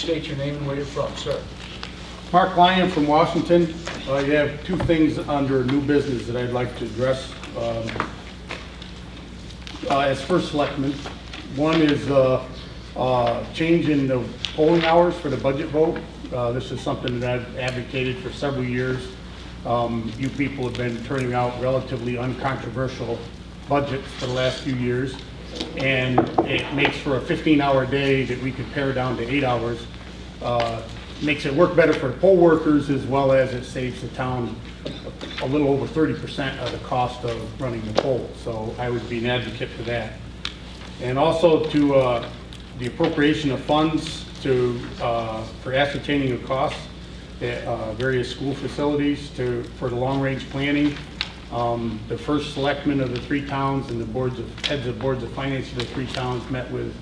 state your name and where you're from, sir. Mark Lyon from Washington. You have two things under new business that I'd like to address. As first selectman, one is change in the polling hours for the budget vote. This is something that I've advocated for several years. You people have been turning out relatively uncontroversial budgets for the last few years, and it makes for a 15-hour day that we could pare down to 8 hours. Makes it work better for the poll workers, as well as it saves the town a little over 30% of the cost of running the poll. So I would be an advocate for that. And also to the appropriation of funds to for ascertaining of costs at various school facilities for the long-range planning. The first selectmen of the three towns and the heads of boards of finance of the three towns met with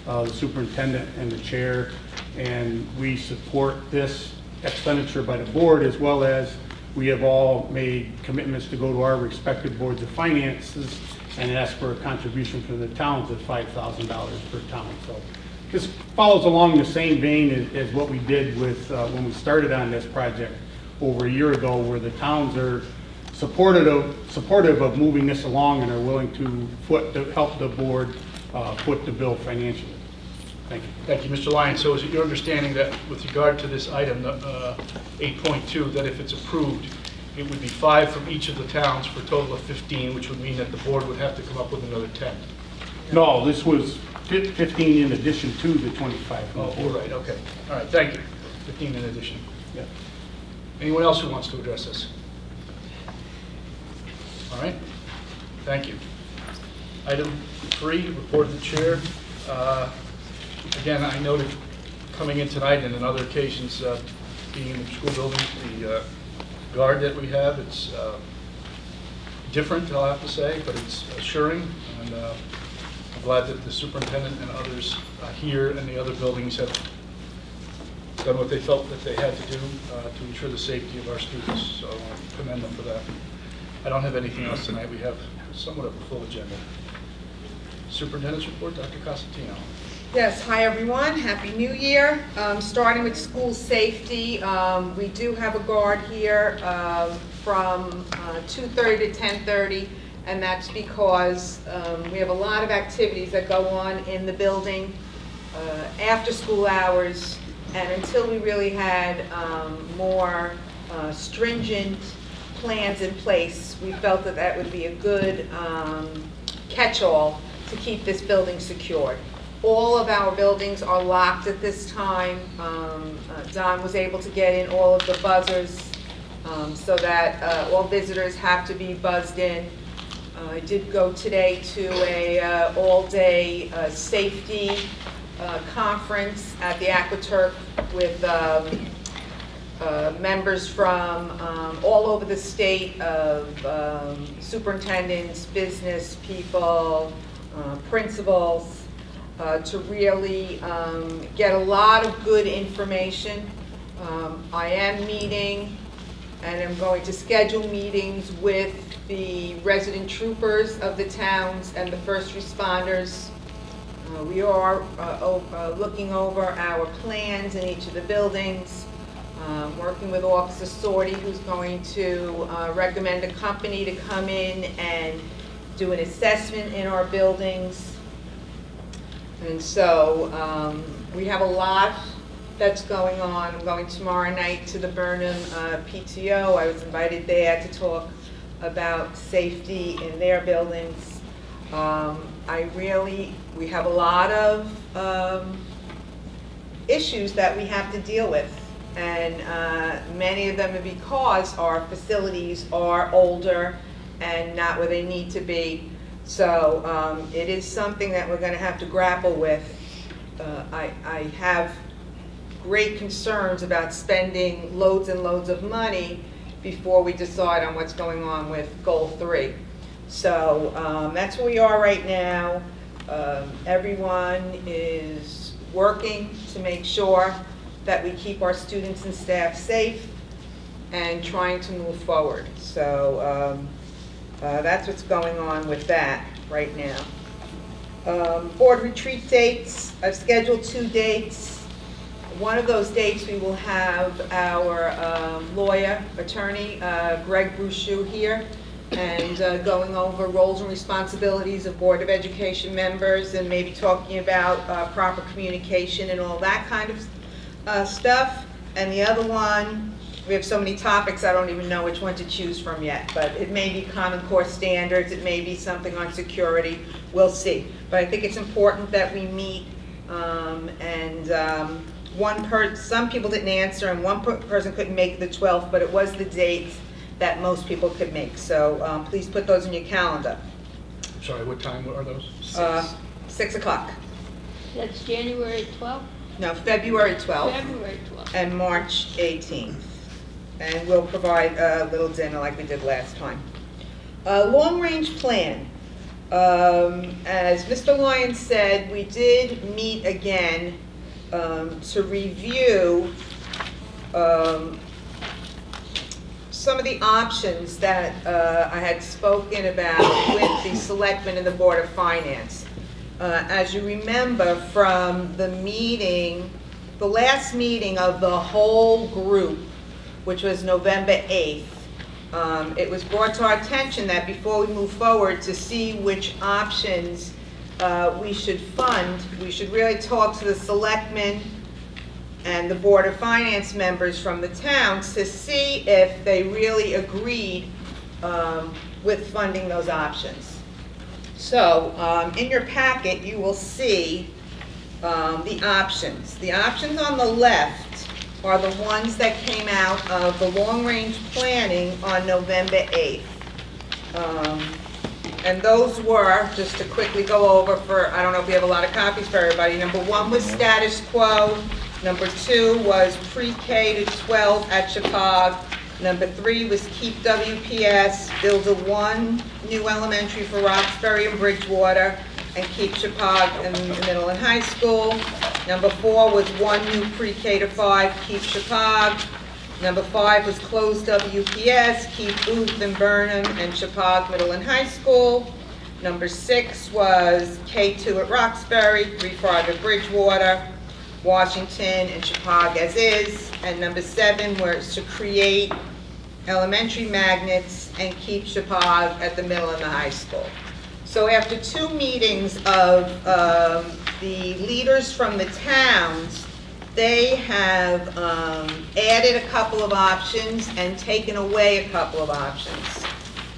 the superintendent and the chair, and we support this expenditure by the board, as well as we have all made commitments to go to our respective boards of finances and ask for a contribution from the towns of $5,000 per town. So this follows along the same vein as what we did with when we started on this project over a year ago, where the towns are supportive of moving this along and are willing to help the board foot the bill financially. Thank you. Thank you, Mr. Lyon. So is it your understanding that with regard to this item, 8.2, that if it's approved, it would be 5 from each of the towns for a total of 15, which would mean that the board would have to come up with another 10? No, this was 15 in addition to the 25. Oh, you're right, okay. All right, thank you. 15 in addition. Yeah. Anyone else who wants to address this? All right, thank you. Item 3, report of the chair. Again, I noted coming in tonight and on other occasions, being in the school building, the guard that we have, it's different, I'll have to say, but it's assuring, and I'm glad that the superintendent and others here and the other buildings have done what they felt that they had to do to ensure the safety of our students, so I commend them for that. I don't have anything else tonight. We have somewhat of a full agenda. Superintendent's report, Dr. Cosentino. Yes, hi everyone, Happy New Year. Starting with school safety, we do have a guard here from 2:30 to 10:30, and that's because we have a lot of activities that go on in the building after school hours, and until we really had more stringent plans in place, we felt that that would be a good catch-all to keep this building secured. All of our buildings are locked at this time. Don was able to get in all of the buzzers so that all visitors have to be buzzed in. I did go today to a all-day safety conference at the AquaTurf with members from all over the state of superintendents, business people, principals, to really get a lot of good information. I am meeting and I'm going to schedule meetings with the resident troopers of the towns and the first responders. We are looking over our plans in each of the buildings, working with Officer Sorty, who's going to recommend a company to come in and do an assessment in our buildings. And so we have a lot that's going on. I'm going tomorrow night to the Burnham PTO. I was invited there to talk about safety in their buildings. We have a lot of issues that we have to deal with, and many of them are because our facilities are older and not where they need to be. So it is something that we're going to have to grapple with. I have great concerns about spending loads and loads of money before we decide on what's going on with Goal 3. So that's where we are right now. Everyone is working to make sure that we keep our students and staff safe and trying to move forward. So that's what's going on with that right now. Board retreat dates, I've scheduled 2 dates. One of those dates, we will have our attorney, Greg Bruchou here, and going over roles and responsibilities of Board of Education members, and maybe talking about proper communication and all that kind of stuff. And the other one, we have so many topics, I don't even know which one to choose from yet, but it may be Common Core standards, it may be something on security, we'll see. But I think it's important that we meet, some people didn't answer, and one person couldn't make the 12th, but it was the date that most people could make. So please put those in your calendar. Sorry, what time are those? 6 o'clock. That's January 12th? No, February 12th. February 12th. And March 18th. And we'll provide a little dinner like we did last time. Long-range plan. As Mr. Lyons said, we did meet again to review some of the options that I had spoken about with the Selectmen and the Board of Finance. As you remember from the meeting, the last meeting of the whole group, which was November 8th, it was brought to our attention that before we move forward to see which options we should fund, we should really talk to the Selectmen and the Board of Finance members from the towns to see if they really agreed with funding those options. So in your packet, you will see the options. The options on the left are the ones that came out of the long-range planning on November 8th. And those were, just to quickly go over for, I don't know if we have a lot of copies for everybody. Number 1 was status quo. Number 2 was pre-K to 12 at Chippewa. Number 3 was keep WPS, build a 1 new elementary for Roxbury and Bridgewater, and keep Chippewa in the middle and high school. Number 4 was 1 new pre-K to 5, keep Chippewa. Number 5 was close WPS, keep Booth and Burnham and Chippewa Middle and High School. Number 6 was K2 at Roxbury, 3 at Bridgewater, Washington, and Chippewa as is. And number 7 was to create elementary magnets and keep Chippewa at the middle and the high school. So after 2 meetings of the leaders from the towns, they have added a couple of options and taken away a couple of options.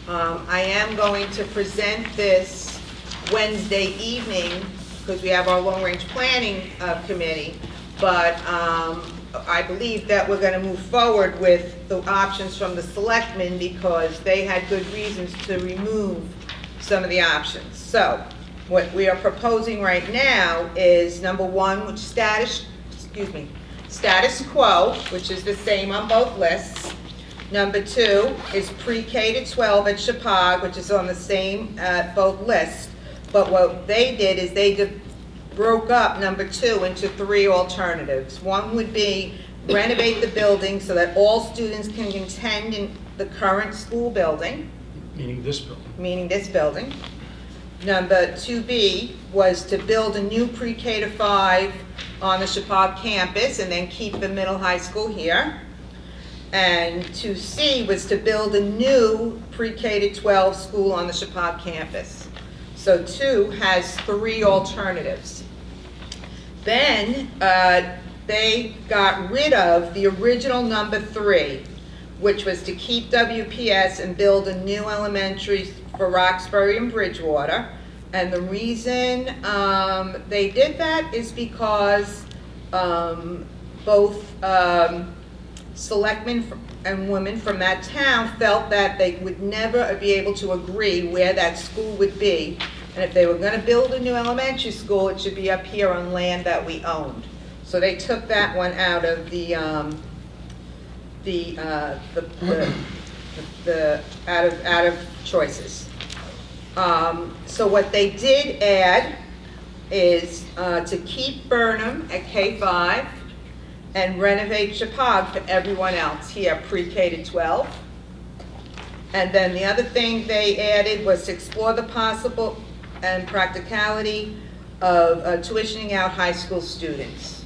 I am going to present this Wednesday evening because we have our long-range planning committee, but I believe that we're going to move forward with the options from the selectmen because they had good reasons to remove some of the options. So what we are proposing right now is number 1, which status quo, which is the same on both lists. Number 2 is pre-K to 12 at Chippewa, which is on the same both lists. But what they did is they broke up number 2 into 3 alternatives. 1 would be renovate the building so that all students can attend in the current school building. Meaning this building. Meaning this building. Number 2B was to build a new pre-K to 5 on the Chippewa campus and then keep the middle high school here. And 2C was to build a new pre-K to 12 school on the Chippewa campus. So 2 has 3 alternatives. Then they got rid of the original number 3, which was to keep WPS and build a new elementary for Roxbury and Bridgewater. And the reason they did that is because both selectmen and women from that town felt that they would never be able to agree where that school would be. And if they were going to build a new elementary school, it should be up here on land that we owned. So they took that one out of out of choices. So what they did add is to keep Burnham at K5 and renovate Chippewa for everyone else here, pre-K to 12. And then the other thing they added was to explore the possible and practicality of tuitioning out high school students.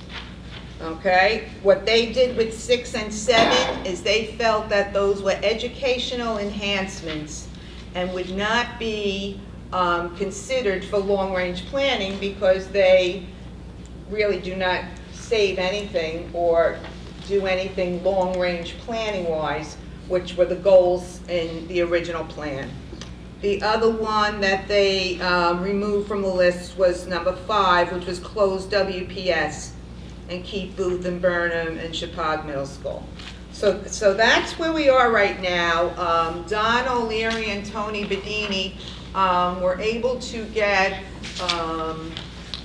Okay? What they did with 6 and 7 is they felt that those were educational enhancements and would not be considered for long-range planning because they really do not save anything or do anything long-range planning-wise, which were the goals in the original plan. The other one that they removed from the list was number 5, which was close WPS and keep Booth and Burnham and Chippewa Middle School. So that's where we are right now. Don O'Leary and Tony Bedini were able to get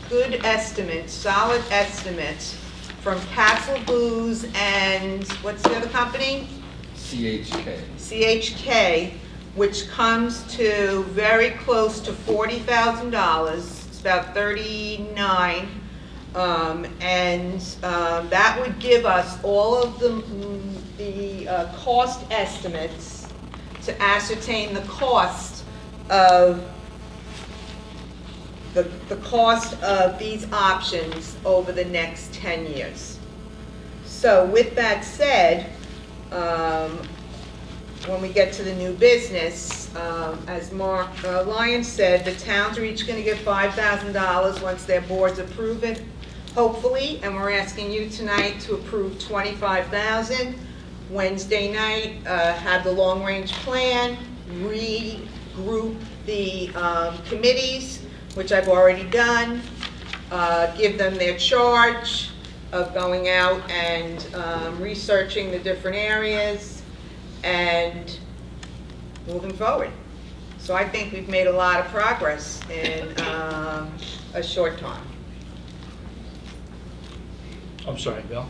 good estimates, solid estimates from Castle Booze and what's the other company? CHK. CHK, which comes to very close to $40,000. It's about 39. That would give us all of the cost estimates to ascertain the cost of the cost of these options over the next 10 years. So with that said, when we get to the new business, as Mark Lyons said, the towns are each going to get $5,000 once their boards approve it, hopefully, and we're asking you tonight to approve $25,000. Wednesday night, have the long-range plan, regroup the committees, which I've already done, give them their charge of going out and researching the different areas and moving forward. So I think we've made a lot of progress in a short time. I'm sorry, Bill?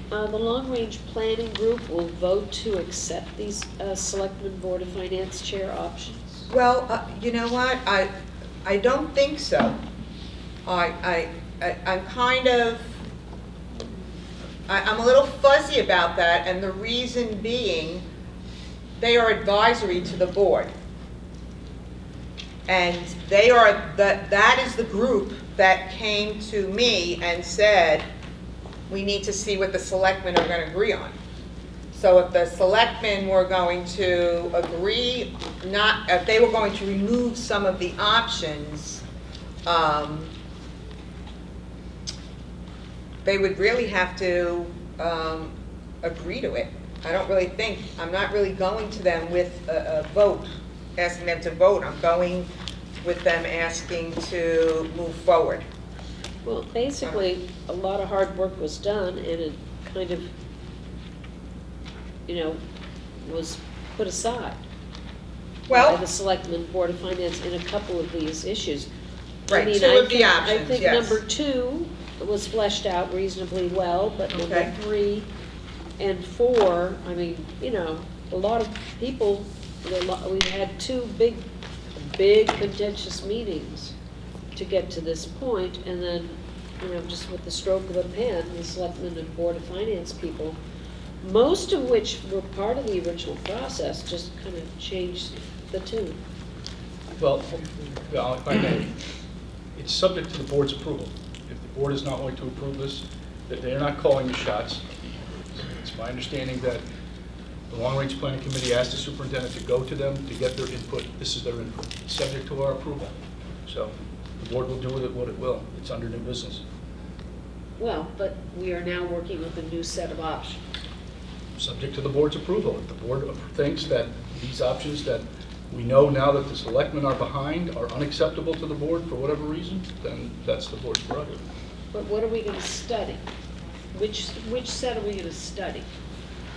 The long-range planning group will vote to accept these Selectmen Board of Finance Chair options. Well, you know what, I don't think so. I'm kind of, I'm a little fuzzy about that, and the reason being, they are advisory to the board. And they are, that is the group that came to me and said, we need to see what the selectmen are going to agree on. So if the selectmen were going to agree, if they were going to remove some of the options, they would really have to agree to it. I don't really think, I'm not really going to them with a vote, asking them to vote. I'm going with them asking to move forward. Well, basically, a lot of hard work was done, and it kind of, was put aside by the Selectmen Board of Finance in a couple of these issues. Right, I mean, two of the I options, think yes. number 2 was fleshed out reasonably well, but Okay. number 3 and 4, I mean, a lot of people, we had 2 big contentious meetings to get to this point, and then, just with the stroke of a pen, the Selectmen and Board of Finance people, most of which were part of the original process, just kind of changed the tune. Well, if I may, it's subject to the board's approval. If the board is not going to approve this, that they're not calling the shots. It's my understanding that the long-range planning committee asked the superintendent to go to them to get their input. This is their input. It's subject to our approval. So the board will do with it what it will. It's under new business. Well, but we are now working with a new set of options. Subject to the board's approval. If the board thinks that these options that we know now that the selectmen are behind are unacceptable to the board for whatever reason, then that's the board's prerogative. But what are we going to study? Which set are we going to study?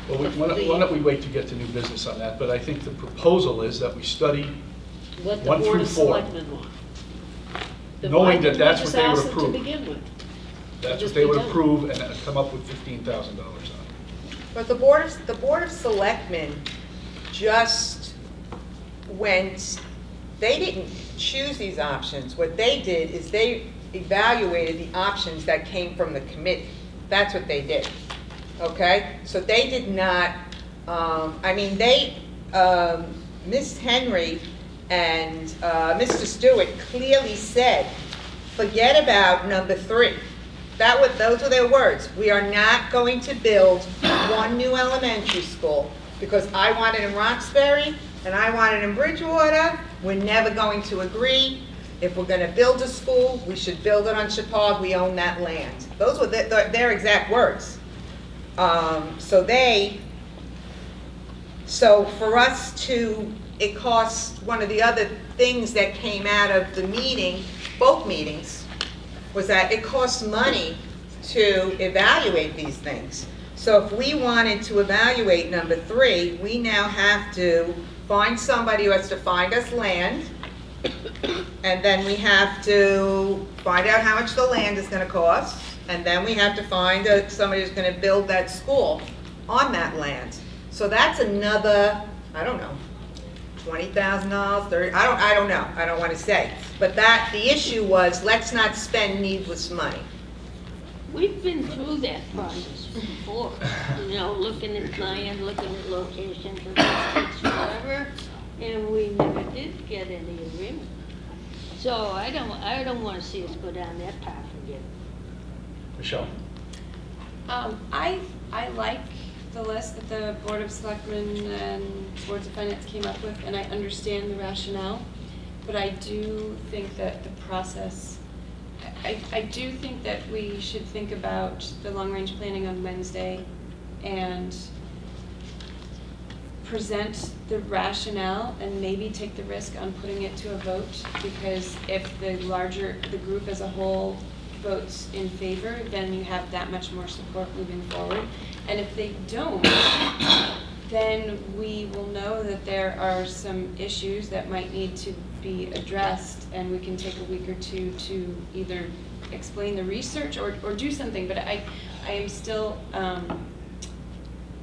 Well, why don't we wait to get to new business on that? But I think the proposal is that we study What the 1 Board through of 4. Selectmen want? Then Knowing why that didn't we that's just what they would ask them approve. to begin with? That's Just what they be would done. approve and come up with $15,000 on it. But the Board of Selectmen just went, they didn't choose these options. What they did is they evaluated the options that came from the committee. That's what they did, okay? So they did not, Ms. Henry and Mr. Stewart clearly said, forget about number 3. Those were their words. We are not going to build one new elementary school because I want it in Roxbury and I want it in Bridgewater. We're never going to agree. If we're going to build a school, we should build it on Chippewa. We own that land. Those were their exact words. So for us to, it costs, one of the other things that came out of the meeting, both meetings, was that it costs money to evaluate these things. So if we wanted to evaluate number 3, we now have to find somebody who has to find us land, and then we have to find out how much the land is going to cost, and then we have to find somebody who's going to build that school on that land. So that's another, I don't know, $20,000, $30,000, I don't know, I don't want to say. But the issue was, let's not spend needless money. We've been through that process before, looking at land, looking at locations, and this takes forever, and we never did get any agreement. So I don't want to see us go down that path again. Michelle? I like the list that the Board of Selectmen and Boards of Finance came up with, and I understand the rationale, but I do think that the process, I do think that we should think about the long-range planning on Wednesday and present the rationale and maybe take the risk on putting it to a vote, because if the group as a whole votes in favor, then you have that much more support moving forward. And if they don't, then we will know that there are some issues that might need to be addressed, and we can take a week or two to either explain the research or do something. But I am still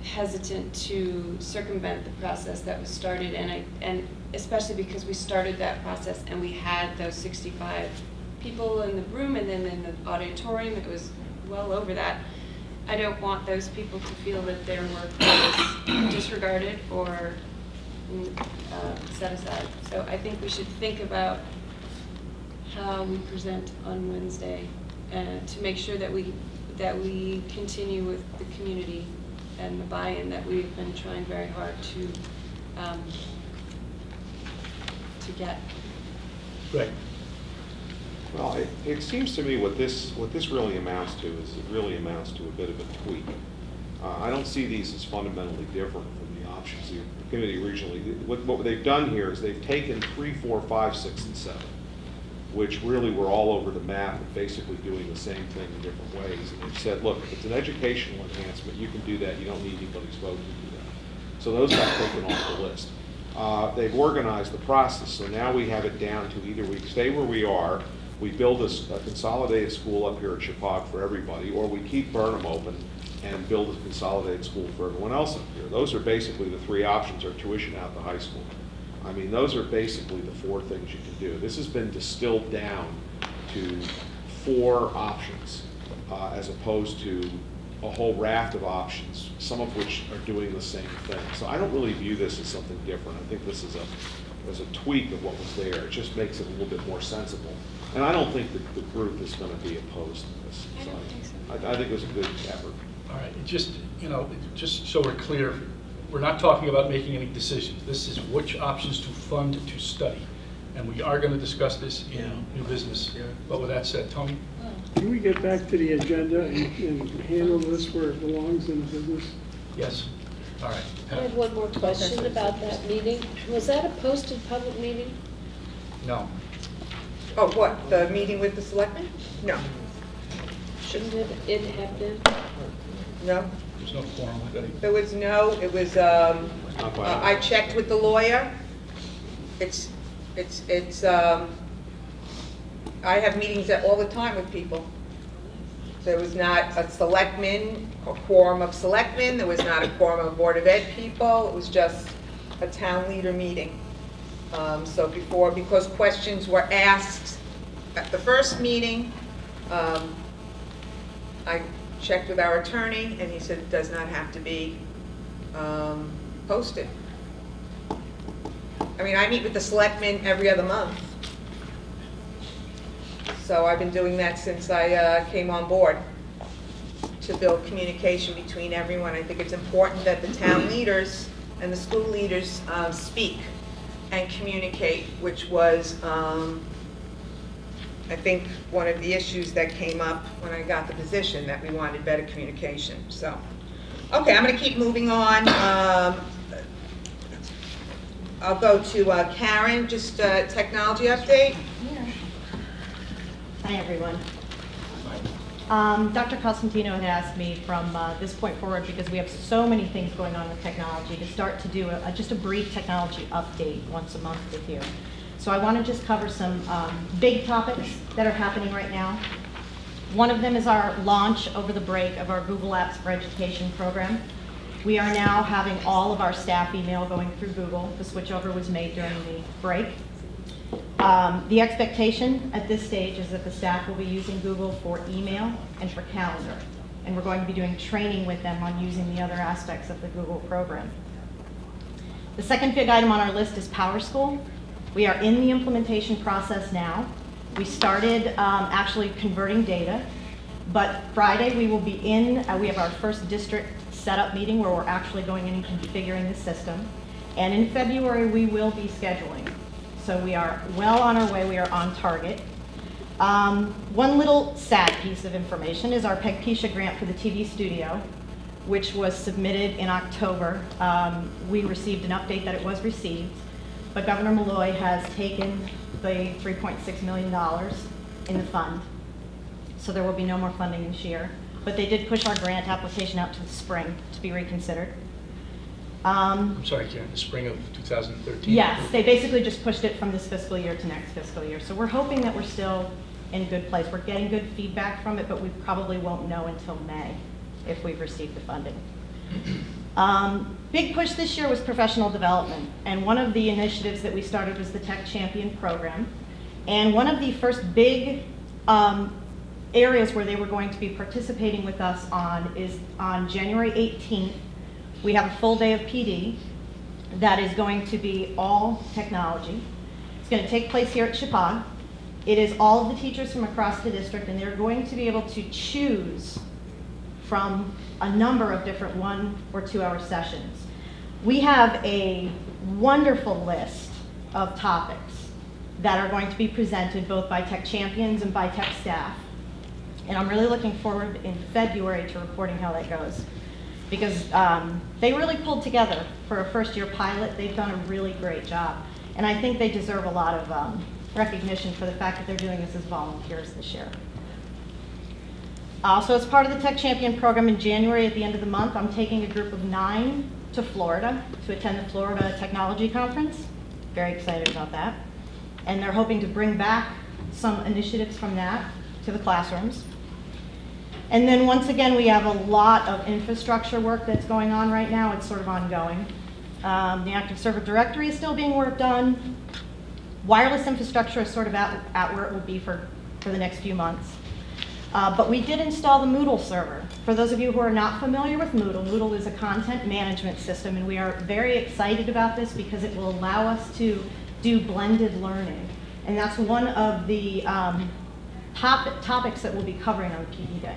hesitant to circumvent the process that was started, and especially because we started that process and we had those 65 people in the room, and then in the auditorium it was well over that. I don't want those people to feel that their work was disregarded or set aside. So I think we should think about how we present on Wednesday to make sure that we continue with the community and the buy-in that we've been trying very hard to get. Right. Well, it seems to me what this really amounts to is it really amounts to a bit of a tweak. I don't see these as fundamentally different from the options the committee originally. What they've done here is they've taken 3, 4, 5, 6, and 7, which really were all over the map and basically doing the same thing in different ways. And they've said, look, if it's an educational enhancement, you can do that. You don't need anybody's vote to do that. So those got taken off the list. They've organized the process, so now we have it down to either we stay where we are, we build a consolidated school up here at Chippewa for everybody, or we keep Burnham open and build a consolidated school for everyone else up here. Those are basically the 3 options, or tuition out the high school. I mean, those are basically the 4 things you can do. This has been distilled down to 4 options, as opposed to a whole raft of options, some of which are doing the same thing. So I don't really view this as something different. I think this is a tweak of what was there. It just makes it a little bit more sensible. And I don't think that the group is going to be opposed to this. I don't think so. I think it was a good effort. All right, just so we're clear, we're not talking about making any decisions. This is which options to fund to study. And we are going to discuss this in new business. But with that said, Tony? Can we get back to the agenda and handle this where it belongs in the business? Yes. All right. I have one more question about that meeting. Was that a posted public meeting? No. Oh, what, the meeting with the selectmen? No. Shouldn't it have been? No. There's no quorum with any. There was no, it was, Not by- I checked with the lawyer. I have meetings all the time with people. There was not a selectman, a quorum of selectmen, there was not a quorum of Board of Ed people, it was just a town leader meeting. So because questions were asked at the first meeting, I checked with our attorney, and he said it does not have to be posted. I mean, I meet with the selectmen every other month. So I've been doing that since I came on board. to build communication between everyone. I think it's important that the town leaders and the school leaders speak and communicate, which was, I think, one of the issues that came up when I got the position, that we wanted better communication. So, okay, I'm going to keep moving on. I'll go to Karen, just a technology update. Hi, everyone. Dr. Costantino had asked me from this point forward, because we have so many things going on with technology, to start to do just a brief technology update once a month with you. So I want to just cover some big topics that are happening right now. One of them is our launch over the break of our Google Apps for Education program. We are now having all of our staff email going through Google. The switchover was made during the break. The expectation at this stage is that the staff will be using Google for email and for calendar. And we're going to be doing training with them on using the other aspects of the Google program. The second big item on our list is PowerSchool. We are in the implementation process now. We started actually converting data, but Friday we will be in, we have our first district setup meeting where we're actually going in and configuring the system. And in February we will be scheduling. So we are well on our way, we are on target. One little sad piece of information is our PEG-PISA grant for the TV studio, which was submitted in October. We received an update that it was received, but Governor Malloy has taken the $3.6 million in the fund. So there will be no more funding this year. But they did push our grant application out to the spring to be reconsidered. I'm sorry, Karen, the spring of 2013? Yes, they basically just pushed it from this fiscal year to next fiscal year. So we're hoping that we're still in a good place. We're getting good feedback from it, but we probably won't know until May if we've received the funding. Big push this year was professional development. And one of the initiatives that we started was the Tech Champion program. And one of the first big areas where they were going to be participating with us on is on January 18th. We have a full day of PD that is going to be all technology. It's going to take place here at Chappaq. It is all of the teachers from across the district, and they're going to be able to choose from a number of different 1 or 2 hour sessions. We have a wonderful list of topics that are going to be presented both by Tech Champions and by Tech staff. And I'm really looking forward in February to reporting how that goes. Because they really pulled together for a first-year pilot. They've done a really great job. And I think they deserve a lot of recognition for the fact that they're doing this as volunteers this year. So as part of the Tech Champion program in January, at the end of the month, I'm taking a group of 9 to Florida to attend the Florida Technology Conference. Very excited about that. And they're hoping to bring back some initiatives from that to the classrooms. And then once again, we have a lot of infrastructure work that's going on right now. It's sort of ongoing. The Active Server Directory is still being worked on. Wireless infrastructure is sort of at where it will be for the next few months. But we did install the Moodle server. For those of you who are not familiar with Moodle, Moodle is a content management system, and we are very excited about this because it will allow us to do blended learning. And that's one of the topics that we'll be covering on PD Day.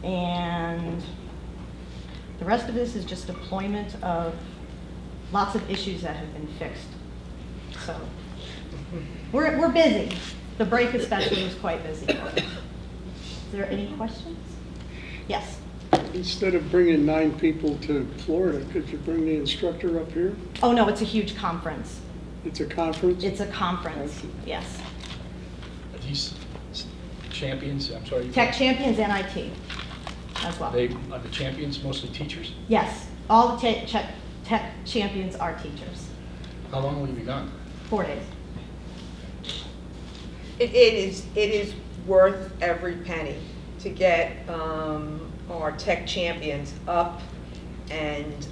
And the rest of this is just deployment of lots of issues that have been fixed. So we're busy. The break especially was quite busy. Is there any questions? Yes. Instead of bringing 9 people to Florida, could you bring the instructor up here? Oh, no, it's a huge conference. It's a conference? It's a conference, yes. Are these champions, I'm sorry? Tech Champions and IT as well. Are the champions mostly teachers? Yes, all the Tech Champions are teachers. How long will you be gone? 4 days. It is worth every penny to get our Tech Champions up and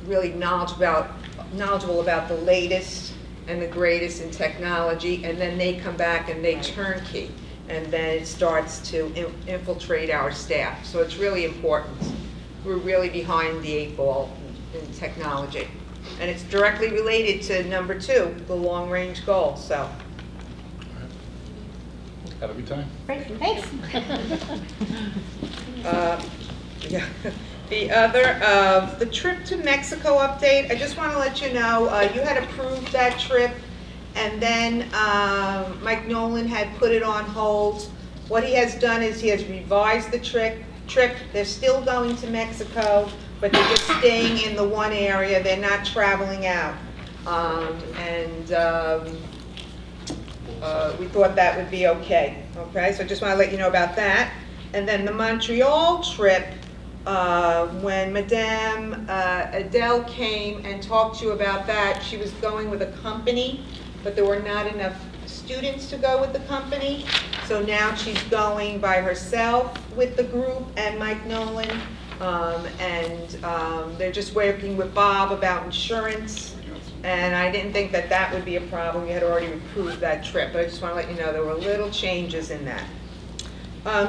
really knowledgeable about the latest and the greatest in technology, and then they come back and they turnkey, and then it starts to infiltrate our staff. So it's really important. We're really behind the 8 ball in technology. And it's directly related to number 2, the long-range goal, so. Have a good time. Great, thanks. Yeah. The other, the trip to Mexico update, I just want to let you know, you had approved that trip, and then Mike Nolan had put it on hold. What he has done is he has revised the trip. They're still going to Mexico, but they're just staying in the one area. They're not traveling out. We thought that would be okay. Okay, so I just want to let you know about that. And then the Montreal trip, when Madame Adele came and talked to you about that, she was going with a company, but there were not enough students to go with the company. So now she's going by herself with the group and Mike Nolan. They're just working with Bob about insurance. And I didn't think that that would be a problem. We had already approved that trip, but I just want to let you know there were little changes in that.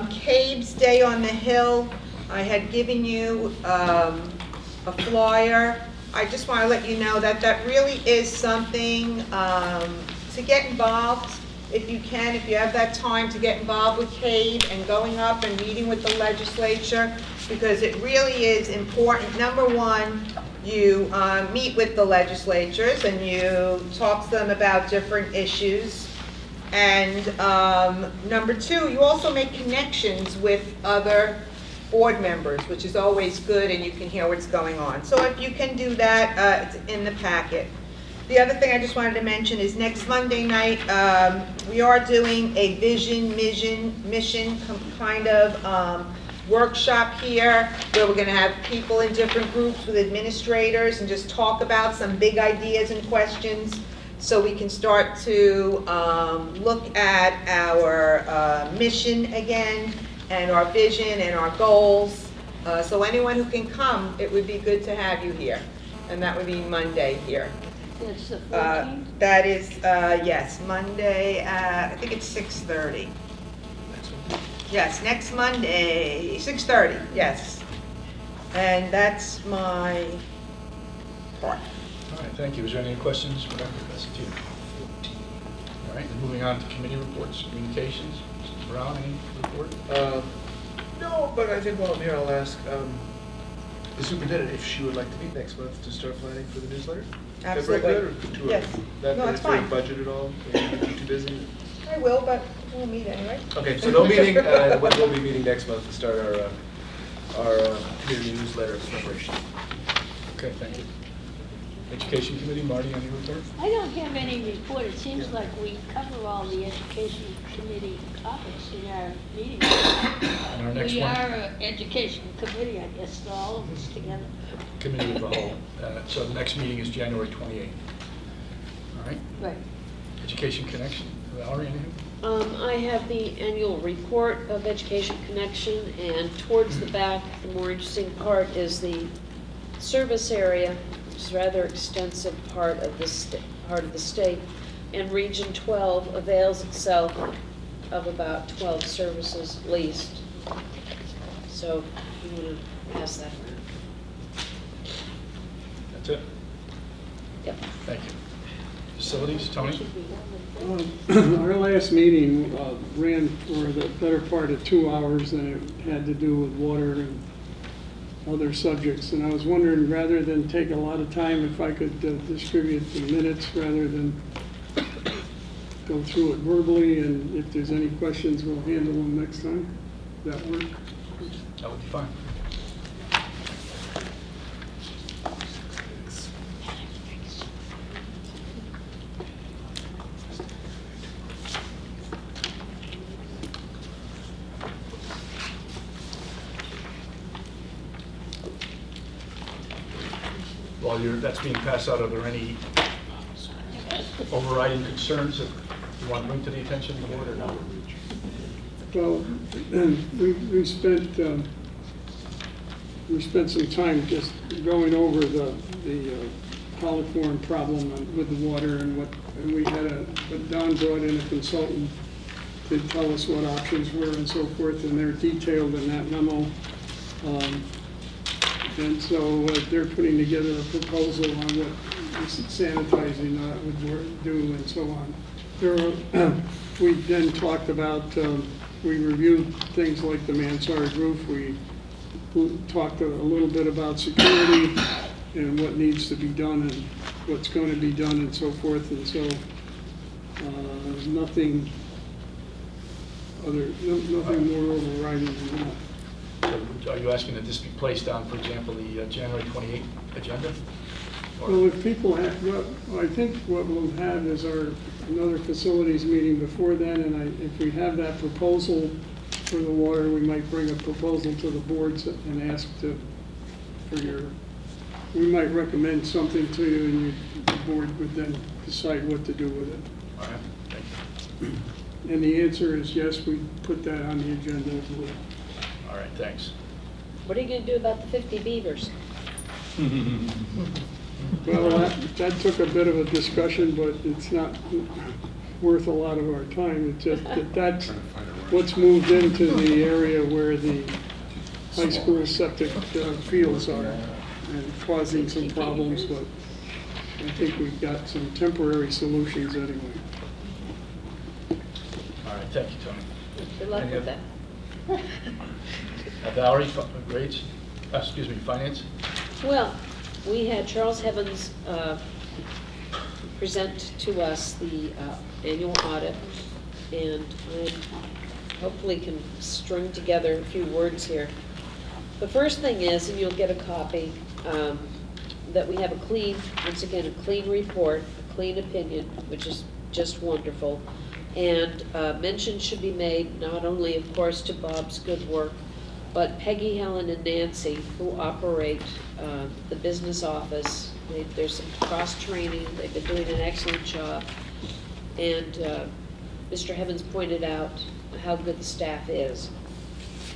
Cabe's Day on the Hill, I had given you a flyer. I just want to let you know that that really is something to get involved, if you can, if you have that time to get involved with CABE and going up and meeting with the legislature, because it really is important. Number one, you meet with the legislatures and you talk to them about different issues. And number two, you also make connections with other board members, which is always good, and you can hear what's going on. So if you can do that, it's in the packet. The other thing I just wanted to mention is next Monday night, we are doing a vision, mission kind of workshop here, where we're going to have people in different groups with administrators and just talk about some big ideas and questions, so we can start to look at our mission again, and our vision and our goals. So anyone who can come, it would be good to have you here. And that would be Monday here. It's the 14th? That is, yes, Monday, I think it's 6:30. Yes, next Monday, 6:30, yes. And that's my part. All right, thank you. Is there any questions for Dr. Bassettino? All right, and moving on to committee reports, communications. Mrs. Brown, any report? No, but I think while I'm here, I'll ask the superintendent if she would like to meet next month to start planning for the newsletter. Absolutely. Is that right, good, or Yes. that No, it's for your fine. budget at all? Are you too busy? I will, but we'll meet anyway. Okay, so no meeting, we'll be meeting next month to start our community newsletter preparation. Okay, thank you. Education committee, Marty, any report? I don't have any report. It seems like we cover all the education committee topics in our meetings. And our next We one, are an education committee, I guess, so all of us together. committee of the whole. So the next meeting is January 28th. All right, Right. Education Connection. Valerie, anything? I have the annual report of Education Connection, and towards the back, the more interesting part is the service area, which is a rather extensive part of the state, and Region 12 avails itself of about 12 services leased. So you want to pass that around. That's it? Yep. Thank you. Facilities, Tony? Our last meeting ran for the better part of 2 hours, and it had to do with water and other subjects. And I was wondering, rather than take a lot of time, if I could distribute the minutes rather than go through it verbally, and if there's any questions, we'll handle them next time. Does that work? That would be fine. While that's being passed out, are there any overriding concerns that you want to bring to the attention of the board or no? Well, we spent some time just going over the coliform problem with the water, and we had but Don brought in a consultant to tell us what options were and so forth, and they're detailed in that memo. And so they're putting together a proposal on what sanitizing would do and so on. We then talked about, we reviewed things like the mansard roof. We talked a little bit about security and what needs to be done and what's going to be done and so forth. And so nothing more overriding than that. So are you asking that this be placed on, for example, the January 28th agenda? Or- Well, if people have, well, I think what we'll have is another facilities meeting before then, and if we have that proposal for the water, we might bring a proposal to the boards and ask we might recommend something to you, and the board would then decide what to do with it. All right, thank you. And the answer is yes, we put that on the agenda as well. All right, thanks. What are you gonna do about the 50 beavers? Well, that took a bit of a discussion, but it's not worth a lot of our time. It's just that's what's moved into the area where the high school septic fields are and causing some problems, but I think we've got some temporary solutions anyway. All right, thank you, Tony. Good luck Any with other- that. Valerie, grades, finance? Well, we had Charles Heavens present to us the annual audit, and I hopefully can string together a few words here. The first thing is, and you'll get a copy, that we have a clean, once again, a clean report, a clean opinion, which is just wonderful. And mention should be made not only, of course, to Bob's good work, but Peggy, Helen, and Nancy, who operate the business office. There's some cross-training. They've been doing an excellent job. And Mr. Heavens pointed out how good the staff is.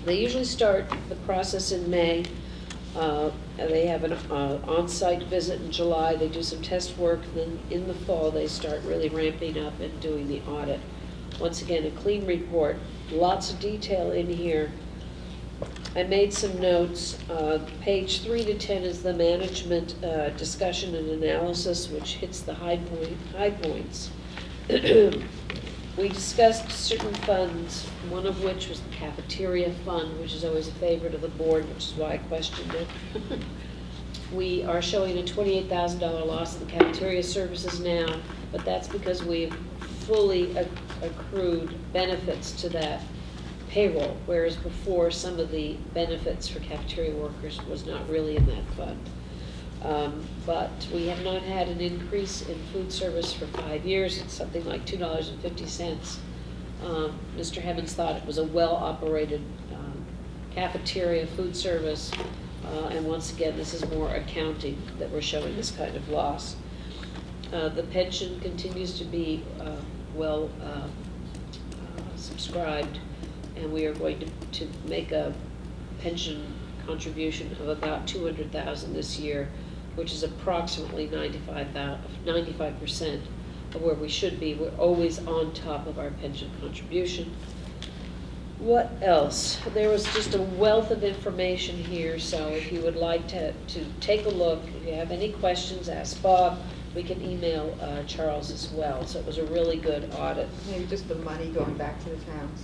They usually start the process in May. They have an on-site visit in July. They do some test work. Then in the fall, they start really ramping up and doing the audit. Once again, a clean report. Lots of detail in here. I made some notes. Page 3 to 10 is the management discussion and analysis, which hits the high points. We discussed certain funds, one of which was the cafeteria fund, which is always a favorite of the board, which is why I questioned it. We are showing a $28,000 loss in the cafeteria services now, but that's because we've fully accrued benefits to that payroll, whereas before some of the benefits for cafeteria workers was not really in that fund. But we have not had an increase in food service for 5 years. It's something like $2.50. Mr. Heavens thought it was a well-operated cafeteria food service. And once again, this is more accounting that we're showing this kind of loss. The pension continues to be well subscribed, and we are going to make a pension contribution of about $200,000 this year, which is approximately 95% of where we should be. We're always on top of our pension contribution. What else? There was just a wealth of information here, so if you would like to take a look, if you have any questions, ask Bob. We can email Charles as well. So it was a really good audit. Maybe just the money going back to the towns.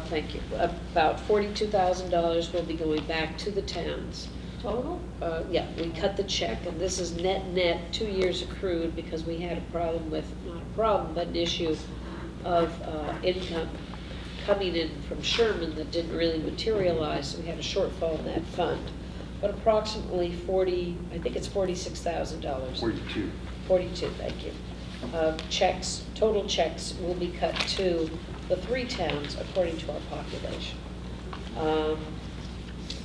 Thank you. About $42,000 will be going back to the towns. Total? Yeah, we cut the check, and this is net 2 years accrued because we had a problem with, not a problem, but an issue of income coming in from Sherman that didn't really materialize, so we had a shortfall in that fund. But approximately I think it's $46,000. 42, thank you. Checks, total checks will be cut to the 3 towns according to our population.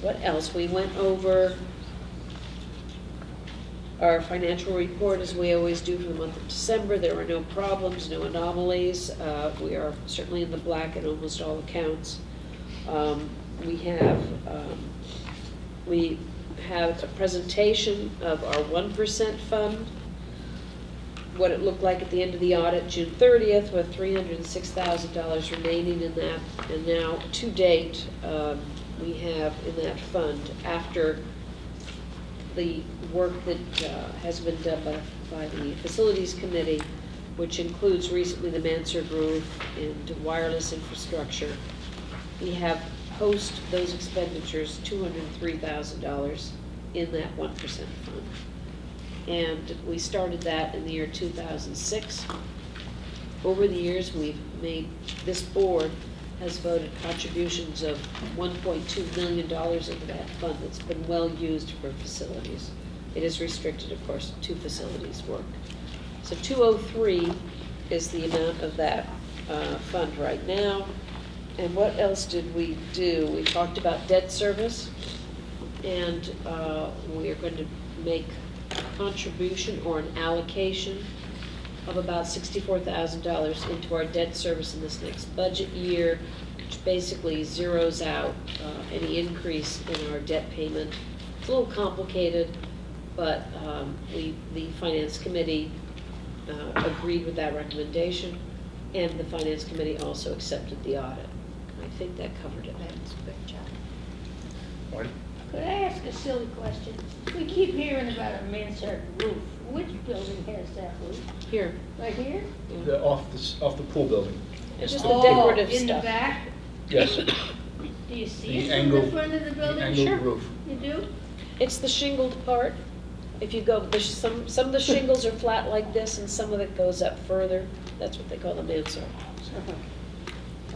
What else? We went over our financial report as we always do for the month of December. There were no problems, no anomalies. We are certainly in the black in almost all accounts. We have a presentation of our 1% fund, what it looked like at the end of the audit, June 30th, with $306,000 remaining in that. And now, to date, we have in that fund, after the work that has been done by the facilities committee, which includes recently the mansard roof and wireless infrastructure. We have post those expenditures, $203,000 in that 1% fund. And we started that in the year 2006. Over the years, this board has voted contributions of $1.2 million into that fund that's been well used for facilities. It is restricted, of course, to facilities work. So 203 is the amount of that fund right now. And what else did we do? We talked about debt service, and we are going to make a contribution or an allocation of about $64,000 into our debt service in this next budget year, which basically zeroes out any increase in our debt payment. It's a little complicated, but the Finance Committee agreed with that recommendation, and the Finance Committee also accepted the audit. I think that covered it. That's a good job. Marty? Could I ask a silly question? We keep hearing about a mansard roof. Which building has that roof? Here. Right here? Off the pool building. It's just the Oh, decorative in the stuff. back? Yes, Do you see The it from angled- the front of the the building? angled Sure. roof. You do? It's the shingled part. If you go, there's some of the shingles are flat like this, and some of it goes up further. That's what they call the mansard.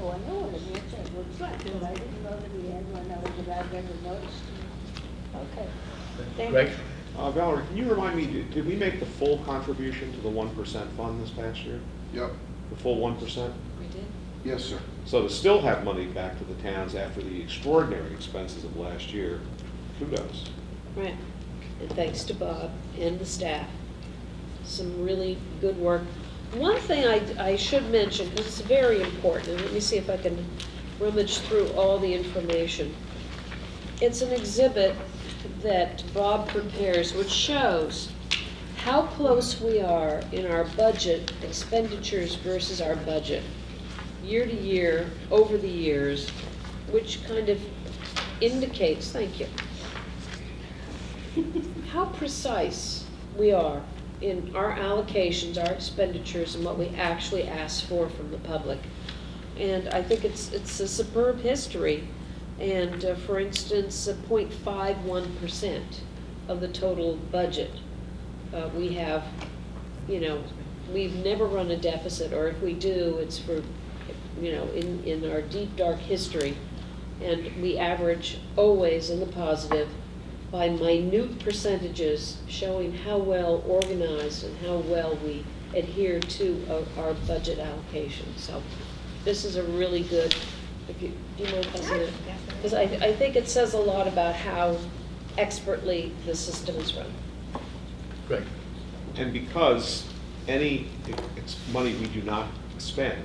Oh, I know what a mansard looks like, but I didn't know that we had one that I've ever noticed. Okay. Thank Greg? Valerie, can you remind me, did we make the full contribution to the 1% fund this past year? Yep, The full 1%? We did. yes, sir. So to still have money back to the towns after the extraordinary expenses of last year, kudos. Right. And thanks to Bob and the staff. Some really good work. One thing I should mention, because it's very important, and let me see if I can rummage through all the information. It's an exhibit that Bob prepares, which shows how close we are in our budget expenditures versus our budget, year to year, over the years, which kind of indicates, thank you, how precise we are in our allocations, our expenditures, and what we actually ask for from the public. And I think it's a superb history. And for instance, 0.51% of the total budget, we have, we've never run a deficit, or if we do, it's for, in our deep, dark history. And we average always in the positive by minute percentages, showing how well organized and how well we adhere to our budget allocation. So this is a really good, do you mind passing it? Because I think it says a lot about how expertly the system is run. Greg? And because any money we do not spend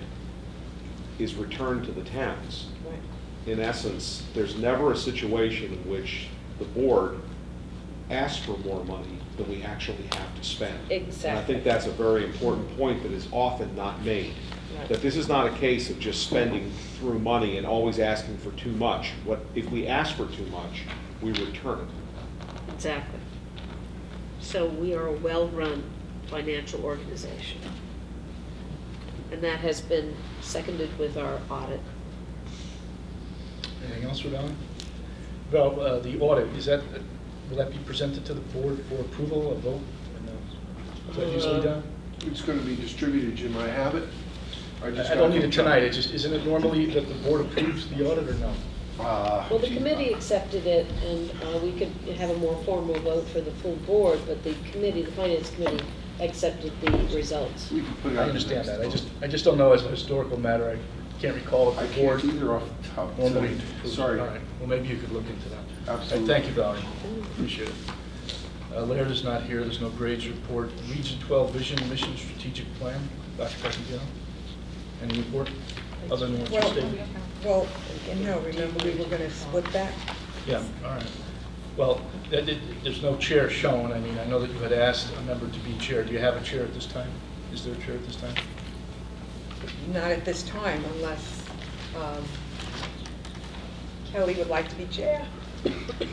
is returned to the towns, Right. in essence, there's never a situation in which the board asks for more money than we actually have to spend. And I Exactly. think that's a very important point that is often not made. Right. That this is not a case of just spending through money and always asking for too much. If we ask for too much, we return it. Exactly. So we are a well-run financial organization. And that has been seconded with our audit. Anything else for Valerie? Val, the audit, will that be presented to the board for approval, a vote? Is that usually done? It's going to be distributed, Jim, I have it. I just don't got need from it tonight, isn't it normally that the board approves the audit or no? Well, the committee accepted it, and we could have a more formal vote for the full board, but the committee, the finance committee, accepted the results. We can put it I on the understand next that, vote. I just don't know as a historical matter, I can't recall I if the board can't either off the top. normally tonight. approves. Sorry. All right, well, maybe you could look into that. All right, Absolutely. thank you, Valerie, appreciate it. Laird is not here, there's no grades report. Region 12 Vision Mission Strategic Plan, Dr. Pacquiao, any report other than what you Well, stated? well, no, remember we were going to split that? Yeah, all right. Well, there's no chair shown. I mean, I know that you had asked a member to be chair. Do you have a chair at this time? Is there a chair at this time? Not at this time unless Kelly would like to be chair.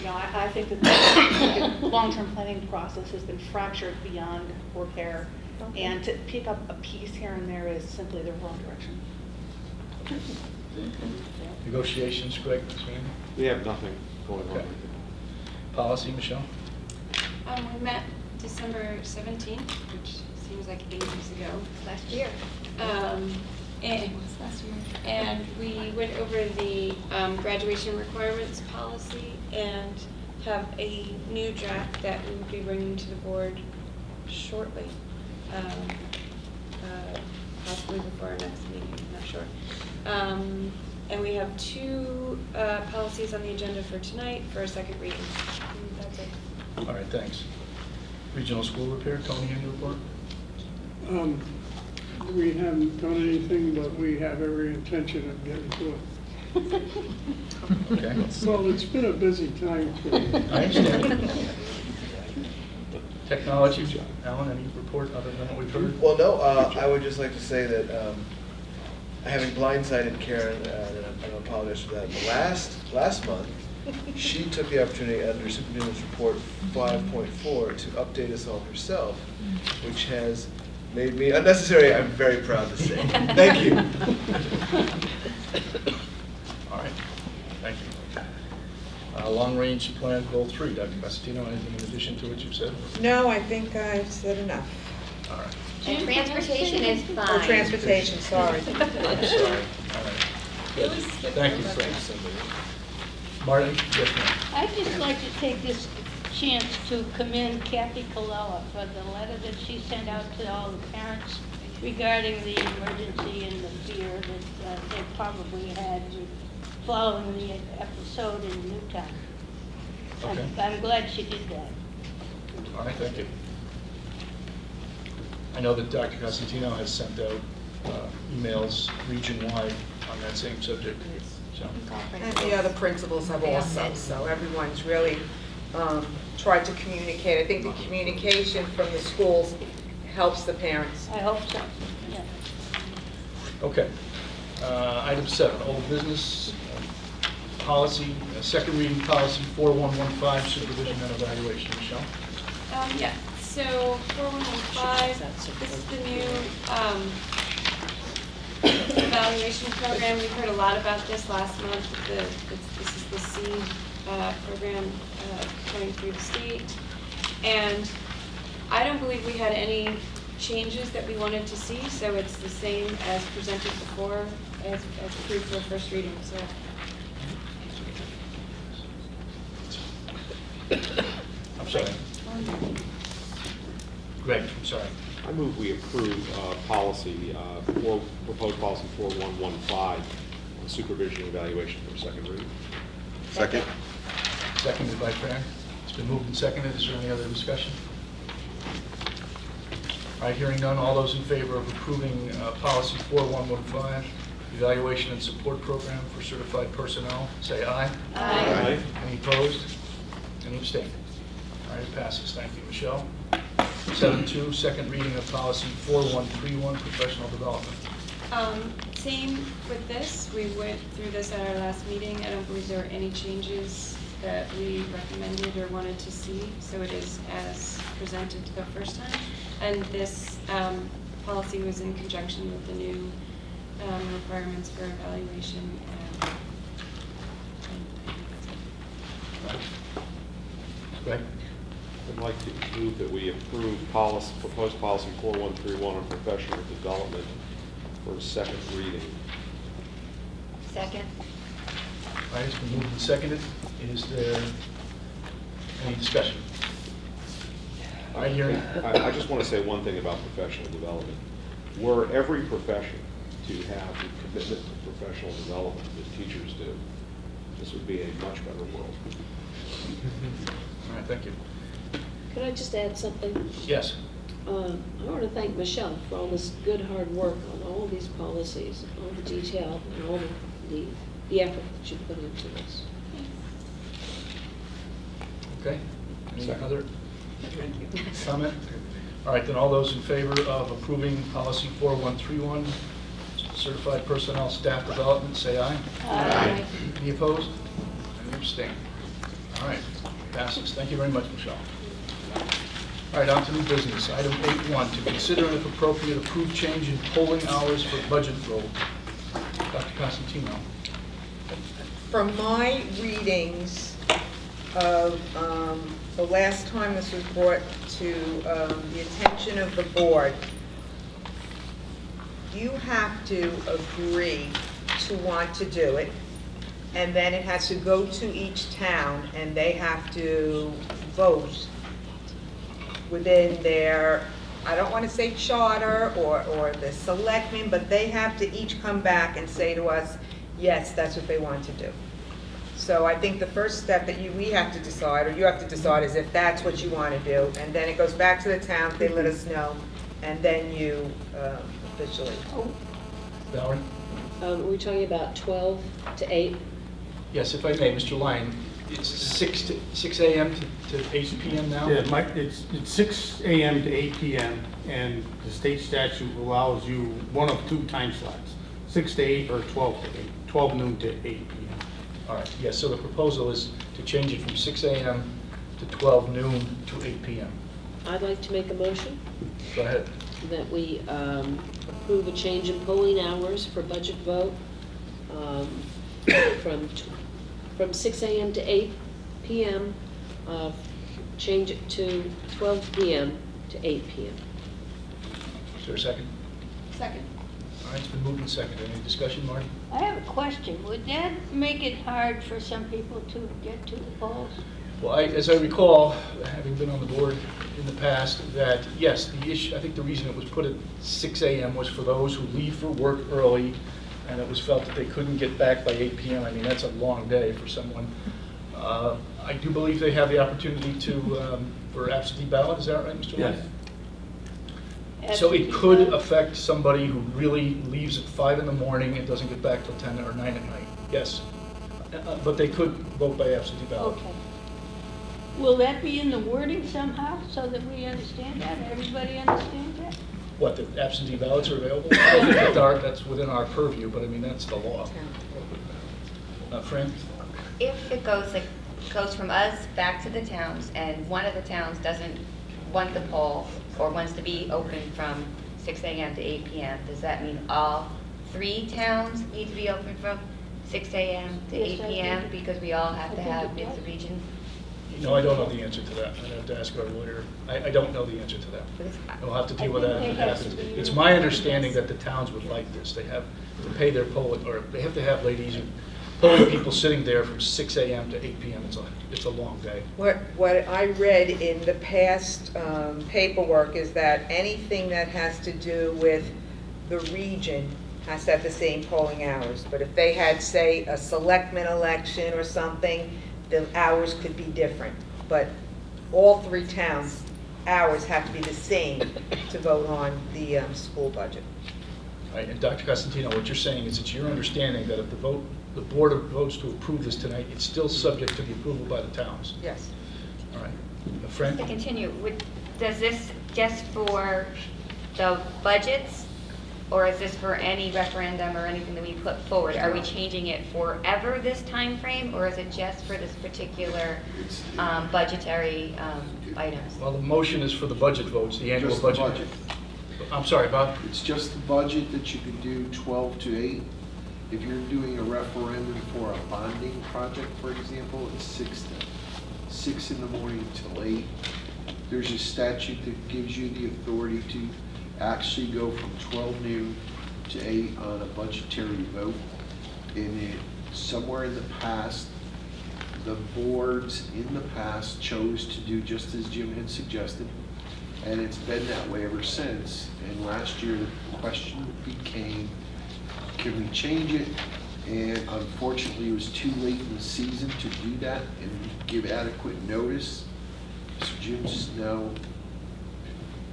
No, I think that the long-term planning process has been fractured beyond repair, And to pick up a piece here and there is simply the wrong direction. Negotiations, Greg, Ms. Randy? We have nothing going on. Okay. Policy, Michelle? We met December 17th, which seems like ages ago. Last year. And we went over the graduation requirements policy and have a new draft that we will be bringing to the board shortly. Possibly before our next meeting, I'm not sure. And we have 2 policies on the agenda for tonight for a second reading. And that's it. All right, thanks. Regional school repair, Tony, any report? We haven't done anything, but we have every intention of getting to it. Okay. Well, it's been a busy time for me. I understand. Technology, Alan, any report other than what we've heard? Well, no, I would just like to say that having blindsided Karen, and I apologize for that, but last month, she took the opportunity under Superintendent's Report 5.4 to update us all herself, which has made me unnecessary, I'm very proud to say. Thank you. All right, thank you. Long-range plan, goal 3, Dr. Costantino, anything in addition to what you've said? No, I think I've said enough. All right, And transportation is Oh, fine. transportation, sorry. I'm sorry. All right. Good. Thank you, Frank. Martin? Yes, ma'am. I'd just like to take this chance to commend Kathy Colella for the letter that she sent out to all the parents regarding the emergency and the fear that they probably had following the episode in Newtown. Okay. I'm glad she did that. All right, thank you. I know that Dr. Costantino has sent out emails region-wide on that same subject. So, And the other principals have also, so everyone's really tried to communicate. I think the communication from the schools helps the parents. I hope so, yeah. okay. Item 7, old business policy, second reading policy 4115, supervision and evaluation. Michelle? Yeah, so 4115, this is the new evaluation program. We heard a lot about this last month. This is the SEED program coming through the state. And I don't believe we had any changes that we wanted to see, so it's the same as presented before, as approved for first reading, so. I'm sorry. Greg, I'm sorry. I move we approve proposed policy 4115 on supervision and evaluation for second reading. Second. Seconded by Fran. It's been moved and seconded. Is there any other discussion? All right, hearing none. All those in favor of approving policy 4115, evaluation and support program for certified personnel, say aye. Aye. Any opposed? Any abstained? All right, it passes. Thank you, Michelle. 7.2, second reading of policy 4131, professional development. Same with this. We went through this at our last meeting. I don't believe there were any changes that we recommended or wanted to see, so it is as presented the first time. And this policy was in conjunction with the new requirements for evaluation. Greg? I'd like to move that we approve proposed policy 4131 on professional development for second reading. Second. All right, it's been moved and seconded. Is there any discussion? All right, hearing. I just want to say one thing about professional development. Were every profession to have the commitment to professional development that teachers do, this would be a much better world. All right, thank you. Could I just add something? Yes. I want to thank Michelle for all this good, hard work on all these policies, all the detail, and all the effort that you put into this. Okay. Any Second. other comment? All right, then all those in favor of approving policy 4131, certified personnel staff development, say aye. Aye. Any opposed? Any abstain? All right, passes. Thank you very much, Michelle. All right, on to new business. Item 8.1, to consider and if appropriate, approve change in polling hours for budget vote. Dr. Constantino. From my readings of the last time this was brought to the attention of the board, you have to agree to want to do it, and then it has to go to each town, and they have to vote within their, I don't want to say charter or the selectmen, but they have to each come back and say to us, yes, that's what they want to do. So I think the first step that we have to decide, or you have to decide, is if that's what you want to do. And then it goes back to the town, they let us know, and then you officially. Valerie? Are we talking about 12 to 8? Yes, if I may, Mr. Lyon, it's 6 a.m. to 8 p.m. now? Yeah, Mike, it's 6 a.m. to 8 p.m., and the state statute allows you one of two time slots, 6 to 8 or 12 to 8, 12 noon to 8 p.m. All right, yes, so the proposal is to change it from 6 a.m. to 12 noon to 8 p.m. I'd like to make a motion Go ahead. that we approve a change in polling hours for budget vote from 6 a.m. to 8 p.m., change it to 12 p.m. to 8 p.m. Is there a second? Second. All right, it's been moved and seconded. Any discussion, Marty? I have a question. Would that make it hard for some people to get to the polls? Well, as I recall, having been on the board in the past, that yes, the issue, I think the reason it was put at 6 a.m. was for those who leave for work early, and it was felt that they couldn't get back by 8 p.m. I mean, that's a long day for someone. I do believe they have the opportunity to, for absentee ballot, is that right, Mr. Lyon? Yes. So it could affect somebody who really leaves at 5 in the morning and doesn't get back till 10 or 9 at night, yes. But they could vote by absentee ballot. Okay. Will that be in the wording somehow, so that we understand that, everybody understands that? What, the absentee ballots are available? I don't think that's within our purview, but I mean, that's the law. Fran? If it goes from us back to the towns, and one of the towns doesn't want the poll or wants to be open from 6 a.m. to 8 p.m., does that mean all 3 towns need to be open from 6 a.m. to 8 Yes, I p.m. think because we all have I to think have, it it's a does. region? No, I don't know the answer to that. I'd have to ask our lawyer. I don't know the answer to that. We'll have to deal with that if it happens. It's my understanding that the towns would like this. They have to pay their polling, or they have to have ladies, polling people sitting there from 6 a.m. to 8 p.m. It's a long day. What I read in the past paperwork is that anything that has to do with the region has to have the same polling hours. But if they had, say, a selectman election or something, the hours could be different. But all 3 towns' hours have to be the same to vote on the school budget. All right, and Dr. Costantino, what you're saying is it's your understanding that if the board votes to approve this tonight, it's still subject to the approval by the towns. Yes. All right. Fran? To continue, does this just for the budgets, or is this for any referendum or anything that we put forward? Are we changing it forever this time frame, or is it just for this particular budgetary items? Well, the motion is for the budget votes, the annual Just the budget. I'm sorry, Bob? It's just the budget that you can do 12 to 8. If you're doing a referendum for a bonding project, for example, it's 6 in the morning till 8. There's a statute that gives you the authority to actually go from 12 noon to 8 on a budgetary vote. And somewhere in the past, the boards in the past chose to do just as Jim had suggested, and it's been that way ever since. And last year, the question became, can we change it? And unfortunately, it was too late in the season to do that and give adequate notice. So Jim just now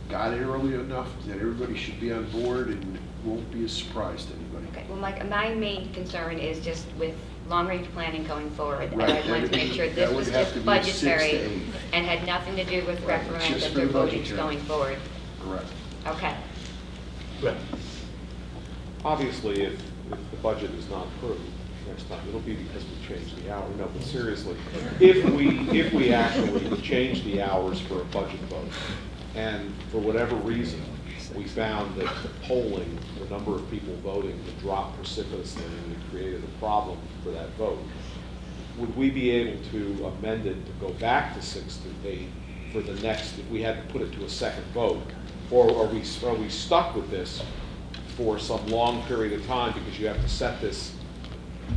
got it early enough that everybody should be on board and it won't be a surprise to anybody. Okay, well, my main concern is just with long-range planning going forward. And Right, I wanted to make sure this that was would have just to be 6 to budgetary 8. and had nothing to do with Right, it's just referendums for or the votings budgetary. going forward. Correct. Okay. Go ahead. Obviously, if the budget is not approved, next time, it'll be because we changed the hour. No, but seriously, if we actually change the hours for a budget vote, and for whatever reason, we found that the polling, the number of people voting had dropped precipitously and it created a problem for that vote, would we be able to amend it to go back to 6 to 8 for the next, if we had to put it to a second vote? Or are we stuck with this for some long period of time because you have to set this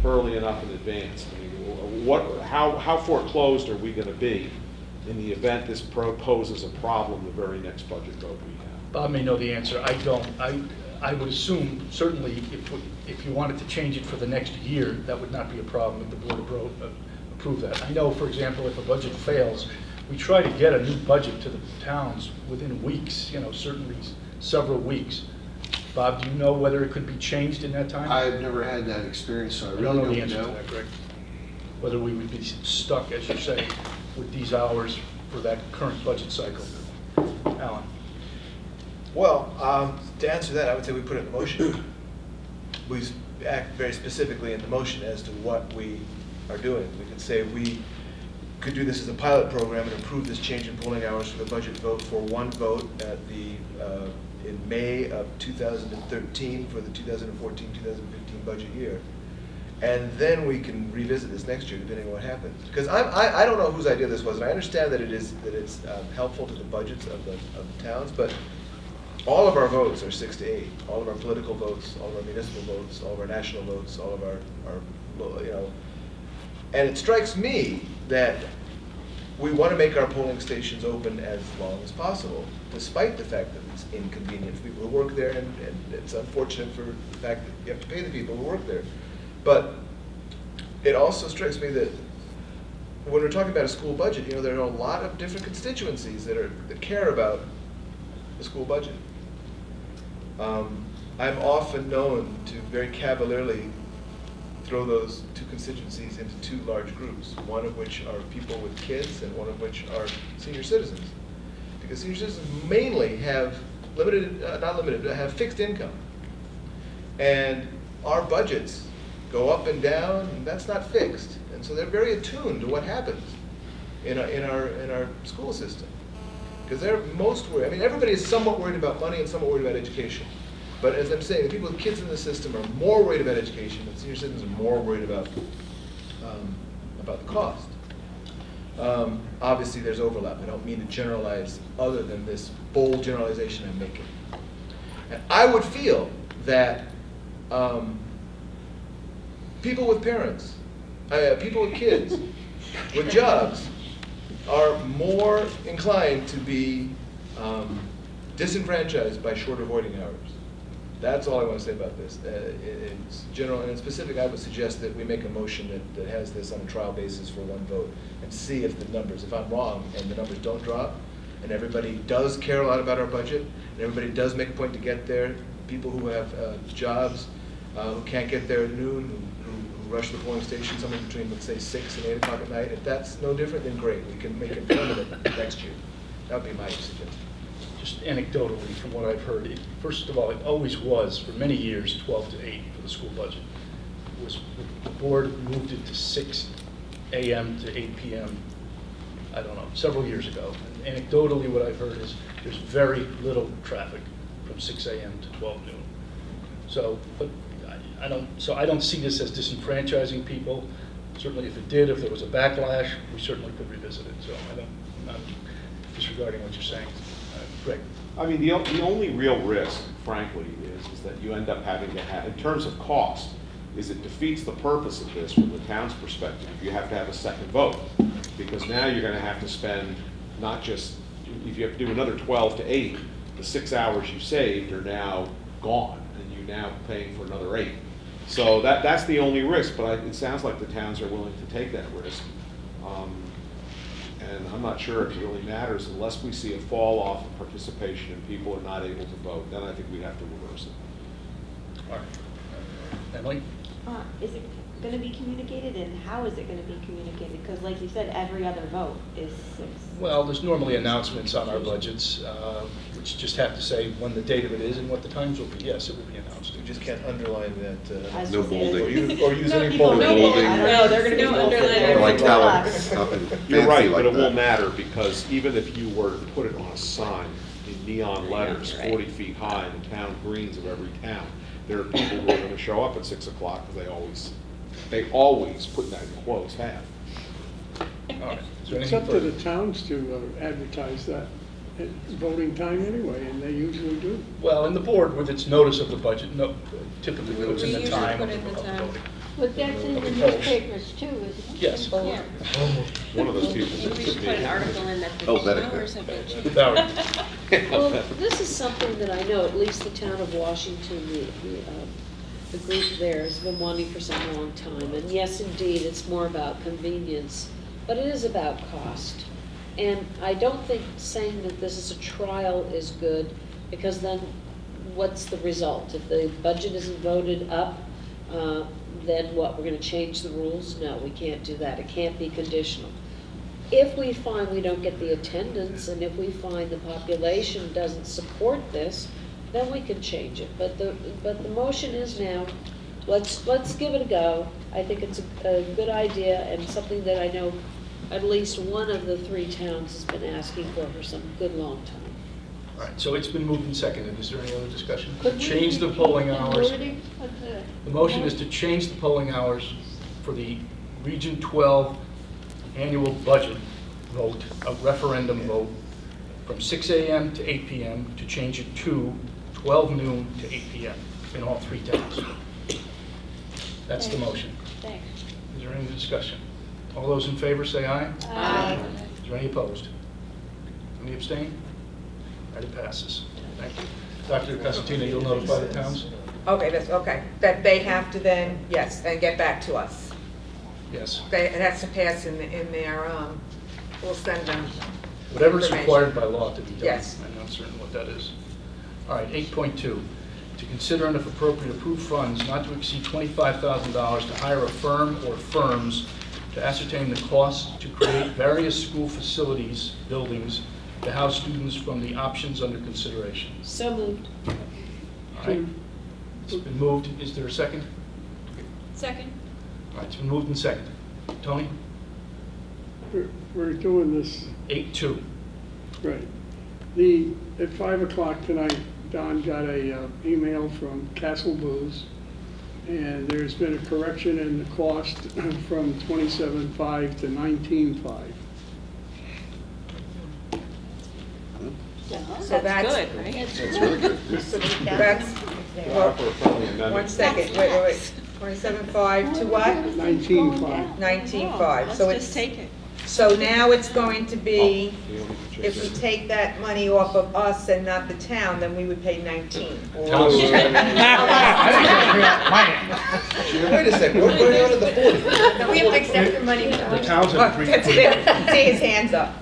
early enough in advance? I mean, how foreclosed are we going to be in the event this poses a problem the very next budget vote we have? Bob may know the answer. I don't. I would assume, certainly, if you wanted to change it for the next year, that would not be a problem if the board approved that. I know, for example, if a budget fails, we try to get a new budget to the towns within weeks, certainly several weeks. Bob, do you know whether it could be changed in that time? I've never had that experience, so I I really don't know the don't answer to know. that, Greg. Whether we would be stuck, as you say, with these hours for that current budget cycle. Alan? Well, to answer that, I would say we put it in the motion. We act very specifically in the motion as to what we are doing. We could say we could do this as a pilot program and approve this change in polling hours for the budget vote for one vote at in May of 2013 for the 2014-2015 budget year. And then we can revisit this next year, depending on what happens. Because I don't know whose idea this was, and I understand that it's helpful to the budgets of the towns, but all of our votes are 6 to 8. All of our political votes, all of our municipal votes, all of our national votes, all of our and it strikes me that we want to make our polling stations open as long as possible, despite the fact that it's inconvenient for people who work there, and it's unfortunate for the fact that you have to pay the people who work there. But it also strikes me that when we're talking about a school budget, there are a lot of different constituencies that care about the school budget. I'm often known to very cavalierly throw those two constituencies into two large groups, one of which are people with kids and one of which are senior citizens. Because senior citizens mainly have have fixed income. And our budgets go up and down, and that's not fixed. And so they're very attuned to what happens in our school system. Because they're most worried. I mean, everybody is somewhat worried about money and somewhat worried about education. But as I'm saying, the people with kids in the system are more worried about education, and senior citizens are more worried about the cost. Obviously, there's overlap. I don't mean to generalize other than this bold generalization I'm making. And I would feel that people with parents, people with kids, with jobs, are more inclined to be disenfranchised by shorter voting hours. That's all I want to say about this. In general and in specific, I would suggest that we make a motion that has this on a trial basis for one vote and see if the numbers, if I'm wrong and the numbers don't drop, and everybody does care a lot about our budget, and everybody does make a point to get there, people who have jobs, who can't get there at noon, who rush the polling station somewhere between, let's say, 6 and 8 o'clock at night, if that's no different, then great. We can make it permanent next year. That would be my suggestion. Just anecdotally, from what I've heard, first of all, it always was, for many years, 12 to 8 for the school budget. The board moved it to 6 a.m. to 8 p.m., I don't know, several years ago. And anecdotally, what I've heard is there's very little traffic from 6 a.m. to 12 noon. So, but I don't see this as disenfranchising people. Certainly, if it did, if there was a backlash, we certainly could revisit it. So I'm not disregarding what you're saying. Greg. I mean, the only real risk, frankly, is that you end up having to have, in terms of cost, is it defeats the purpose of this from the town's perspective. You have to have a second vote, because now you're going to have to spend not just, if you have to do another 12 to 8, the 6 hours you saved are now gone, and you're now paying for another 8. So that's the only risk, but it sounds like the towns are willing to take that risk. And I'm not sure it really matters unless we see a fall off of participation and people are not able to vote. Then I think we have to reverse it. All right. Emily? Is it gonna be communicated, and how is it gonna be communicated? Because like you said, every other vote is 6. Well, there's normally announcements on our budgets, which just have to say when the date of it is and what the times will be. Yes, it will be announced. You just can't underline that. As No you said. bolding. Or use any No, bolding. bolding. No, they're gonna be No bold. underline. Like Everything Talent, plus. nothing You're fancy right, like but it that. won't matter, because even if you were to put it on a sign in neon letters, you're right. 40 feet high in the town greens of every town, there are people who are gonna show up at 6 o'clock, because they always, put that in quotes, have. All right. Is there It's anything up to the further? towns to advertise that at voting time anyway, and they usually do. Well, and the board, with its notice of the budget, typically puts in We the usually time put of in the the time. voting. But that's in the Okay. newspapers too, isn't it? Yes. Yeah. One of those people. Maybe we should put an article in that Oh, the better. hours have been changed. Valerie? Well, this is something that I know, at least the town of Washington, the group there has been wanting for some long time. And yes, indeed, it's more about convenience, but it is about cost. And I don't think saying that this is a trial is good, because then what's the result? If the budget isn't voted up, then what, we're gonna change the rules? No, we can't do that. It can't be conditional. If we find we don't get the attendance, and if we find the population doesn't support this, then we can change it. But the motion is now, let's give it a go. I think it's a good idea, and something that I know at least one of the 3 towns has been asking for some good long time. All right, so it's been moved and seconded. Is there any other discussion? Could we Change the repeat polling the hours. wording of The motion is to change the polling hours for the Region 12 annual budget vote, a referendum vote, from 6 a.m. to 8 p.m., to change it to 12 noon to 8 p.m. in all 3 towns. That's the motion. Thanks. Is there any discussion? All those in favor say aye. Aye. Is there any opposed? Any abstain? All right, it passes. Thank you. Dr. Cosentino, you'll notify the towns? Okay, okay. That they have to then, yes, and get back to us. Yes. It has to pass in their, we'll send them. Whatever's information. required by law to be done. Yes. I'm not certain what that is. All right, 8.2, to consider and if appropriate approve funds not to exceed $25,000 to hire a firm or firms to ascertain the costs to create various school facilities, buildings, to house students from the options under consideration. So moved. All right. It's been moved. Is there a second? Second. All right, it's been moved and seconded. Tony? We're doing this, 8.2. right. At 5 o'clock tonight, Don got a email from Castle Booze, and there's been a correction in the cost from 27.5 to 19.5. So that's good, right? That's It's really good. So that's, well, For a friendly amendment. 1 second, wait. 27.5 to what? 19.5. 19.5. Let's So just take it. So now it's going to be, You don't need to change if we that. take that money off of us and not the town, then we would pay 19. Towns- Wait a second, we're going on to the 40. No, we have to accept your money. The towns Oh, have agreed. that's it. See his hands up.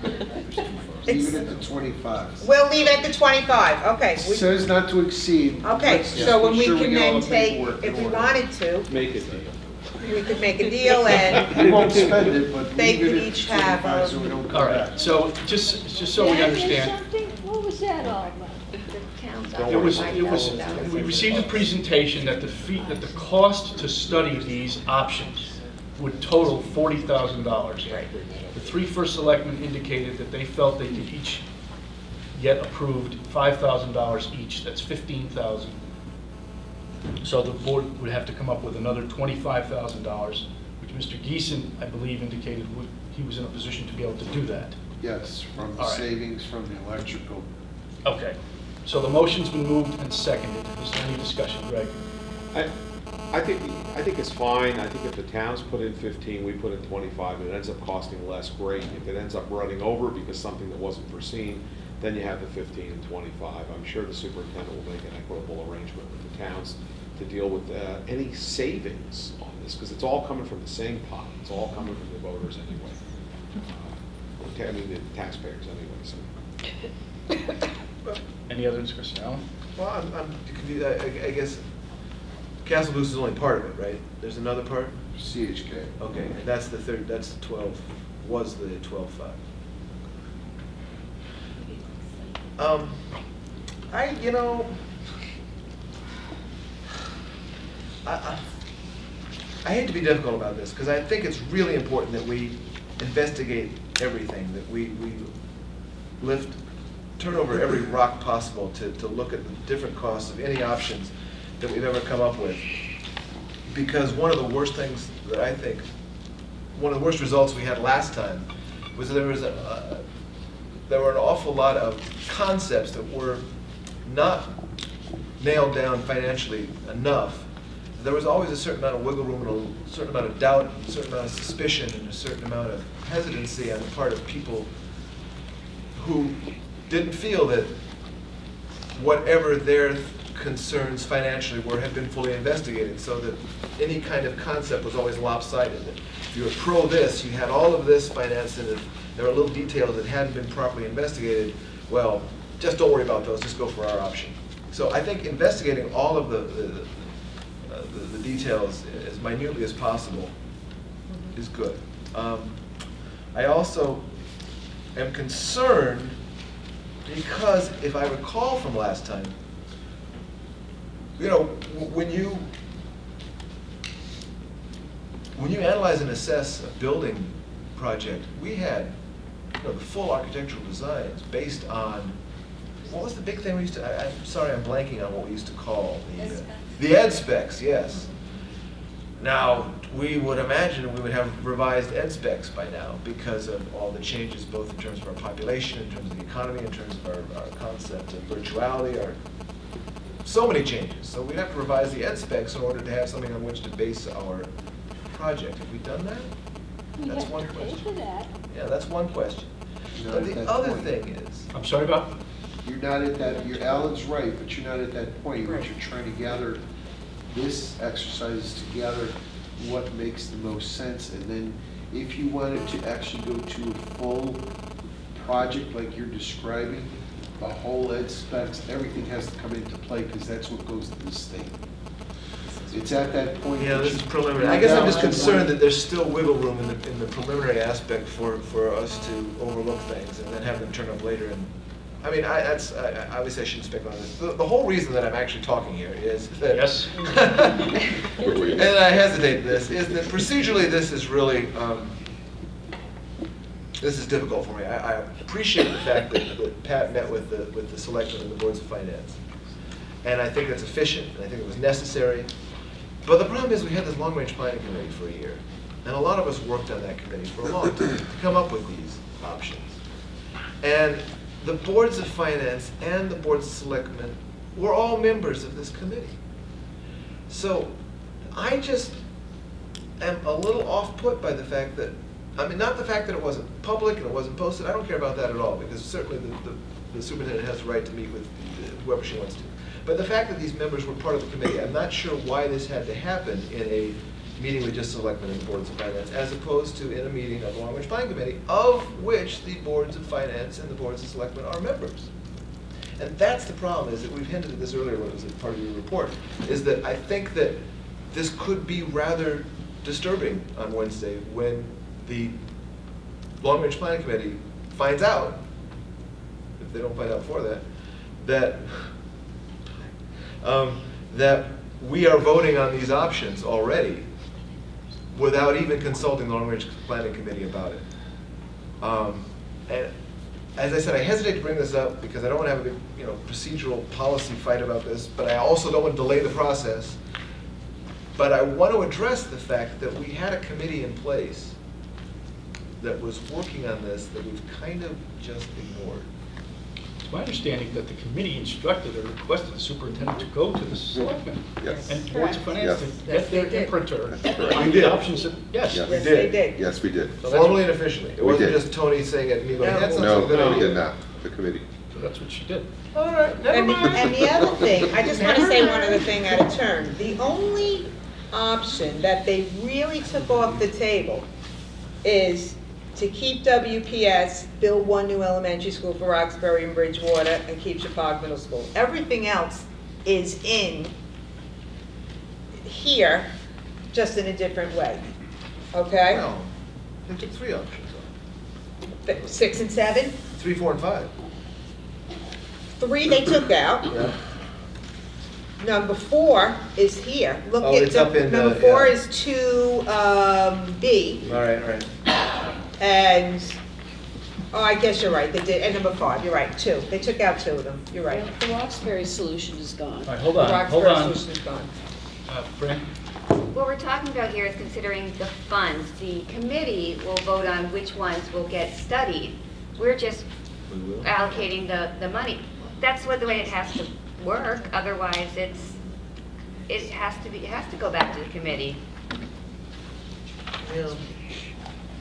Leave it at the 25. We'll leave it at the 25, okay. It says not to exceed. Okay, Let's so when make we sure can get all then the take, paperwork in if we order. wanted to, Make it deal. we could make a deal and We won't spend it, but They leave it could at each have, 25 so we don't come All back. right, so just so we Did I miss understand, something? What was that all about? we received a presentation that the cost to study these options would total $40,000. The 3 first selectmen indicated that they felt they could each get approved $5,000 each, that's $15,000. So the board would have to come up with another $25,000, which Mr. Geeson, I believe, indicated he was in a position to be able to do that. Yes, from the All right. savings from the electrical. Okay, so the motion's been moved and seconded. Is there any discussion, Greg? I think it's fine. I think if the towns put in 15, we put in 25, and it ends up costing less, great. If it ends up running over because something that wasn't foreseen, then you have the 15 and 25. I'm sure the superintendent will make an equitable arrangement with the towns to deal with any savings on this, because it's all coming from the same pot. It's all coming from the voters anyway. I mean, the taxpayers anyway, so. Any other discussion, Alan? Well, I'm confused. I guess Castle Boost is only part of it, right? There's another part? CHK. Okay, and that's the 12, was the 12.5. You know, I hate to be difficult about this, because I think it's really important that we investigate everything, that we turn over every rock possible to look at the different costs of any options that we've ever come up with. Because one of the worst things that I think, one of the worst results we had last time was that there were an awful lot of concepts that were not nailed down financially enough. There was always a certain amount of wiggle room and a certain amount of doubt, and a certain amount of suspicion, and a certain amount of hesitancy on the part of people who didn't feel that whatever their concerns financially were had been fully investigated, so that any kind of concept was always lopsided. That if you were pro this, you had all of this financed, and if there were little details that hadn't been properly investigated, well, just don't worry about those, just go for our option. So I think investigating all of the details as minutely as possible is good. I also am concerned because if I recall from last time, you know, when you analyze and assess a building project, we had, you know, the full architectural designs based on, what was the big thing we used to, I'm sorry, I'm blanking on what we used to call the ed specs, yes. Now, we would imagine we would have revised ed specs by now because of all the changes, both in terms of our population, in terms of the economy, in terms of our concept of virtuality, so many changes. So we'd have to revise the ed specs in order to have something on which to base our project. Have we done that? That's one question. Yeah, that's one question. But the other thing is, I'm sorry, Bob? You're not at that, Alan's right, but you're not at that point where you're trying to gather, this exercise is to gather what makes the most sense, and then if you wanted to actually go to a full project like you're describing, the whole ed specs, everything has to come into play, because that's what goes to the state. It's at that point. yeah, this is preliminary. I guess I'm just concerned that there's still wiggle room in the preliminary aspect for us to overlook things and then have them turn up later. And I mean, obviously I shouldn't speculate on this. The whole reason that I'm actually talking here is that, Yes. and I hesitate this, is that procedurally this is really, this is difficult for me. I appreciate the fact that Pat met with the selectmen and the boards of finance. And I think that's efficient, and I think it was necessary. But the problem is we had this long-range planning committee for a year. And a lot of us worked on that committee for a long time to come up with these options. And the boards of finance and the boards of selectmen were all members of this committee. So I just am a little off-put by the fact that, I mean, not the fact that it wasn't public and it wasn't posted, I don't care about that at all, because certainly the superintendent has the right to meet with whoever she wants to. But the fact that these members were part of the committee, I'm not sure why this had to happen in a meeting with just selectmen and boards of finance, as opposed to in a meeting of the long-range planning committee, of which the boards of finance and the boards of selectmen are members. And that's the problem, is that we've hinted at this earlier when it was a part of your report, is that I think that this could be rather disturbing on Wednesday when the long-range planning committee finds out, if they don't find out before that, that we are voting on these options already without even consulting the long-range planning committee about it. And as I said, I hesitate to bring this up because I don't want to have a big, procedural policy fight about this, but I also don't want to delay the process. But I want to address the fact that we had a committee in place that was working on this that we've kind of just ignored. It's my understanding that the committee instructed or requested the superintendent to go to the selectmen Yes. and boards of finance to Yes, get their they did. imprinter correct. on We did. the options that, yes. Yes. We Yes, they did. did. Yes, we did. So that's- Formally and officially. It We wasn't did. just Tony saying it, me going, No. that sounds No, like a good no, we idea. did not, the committee. So that's what she did. All right, never And mind. the other thing, I just want to say one other thing out of turn. The only option that they really took off the table is to keep WPS, build one new elementary school for Roxbury and Bridgewater, and keep Chappaqua Middle School. Everything else is in here just in a different way, okay? No, they took 3 options, 6 and 7, 3, 4, and 5. 3 they took out. Yeah. Number 4 is here. Look Oh, at it's up in, number 4 yeah. is 2B, All right. and, oh, I guess you're right, they did, and number 5, you're right, 2. They took out 2 of them, you're right. Well, the Roxbury solution is gone. All right, hold The on, hold Roxbury on. solution is gone. Fran? What we're talking about here is considering the funds. The committee will vote on which ones will get studied. We're just We will. allocating the money. That's the way it has to work, otherwise it has to go back to the committee. Yeah.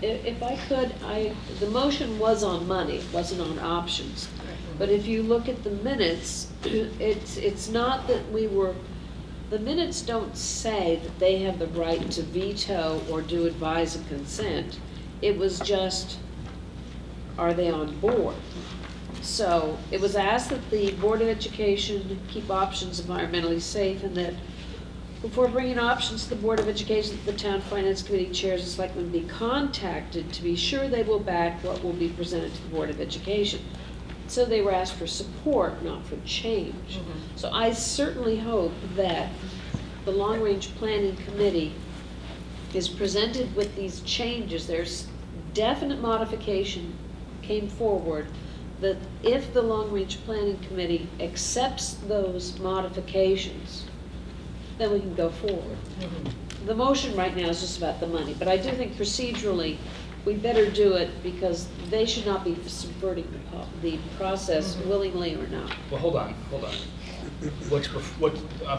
If I could, the motion was on money, it wasn't on options. But if you look at the minutes, it's not that the minutes don't say that they have the right to veto or do advise and consent. It was just, are they on board? So it was asked that the Board of Education keep options environmentally safe, and that before bringing options to the Board of Education, the Town Finance Committee chairs and selectmen be contacted to be sure they will back what will be presented to the Board of Education. So they were asked for support, not for change. So I certainly hope that the Long Range Planning Committee is presented with these changes. There's definite modification came forward, that if the Long Range Planning Committee accepts those modifications, then we can go forward. The motion right now is just about the money, but I do think procedurally, we better do it because they should not be subverting the process willingly or not. Well, hold on.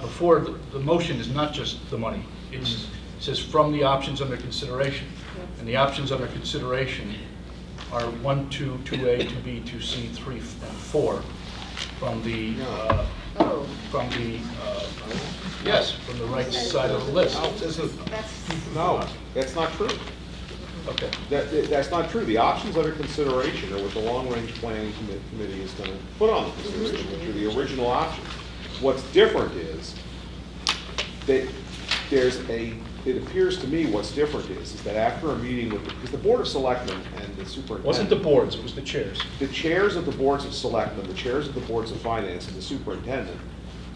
Before, the motion is not just the money. It says from the options under consideration. And the options under consideration are 1, 2, 2A, 2B, 2C, 3, and 4 from the, from the right side of the list. No, that's not true. Okay. That's not true. The options under consideration are what the long-range planning committee is going to put on the consideration, which are the original options. What's different is that it appears to me what's different is that after a meeting with, because the Board of Selectmen and the superintendent. It wasn't the boards, it was the chairs. The chairs of the boards of selectmen, the chairs of the boards of finance, and the superintendent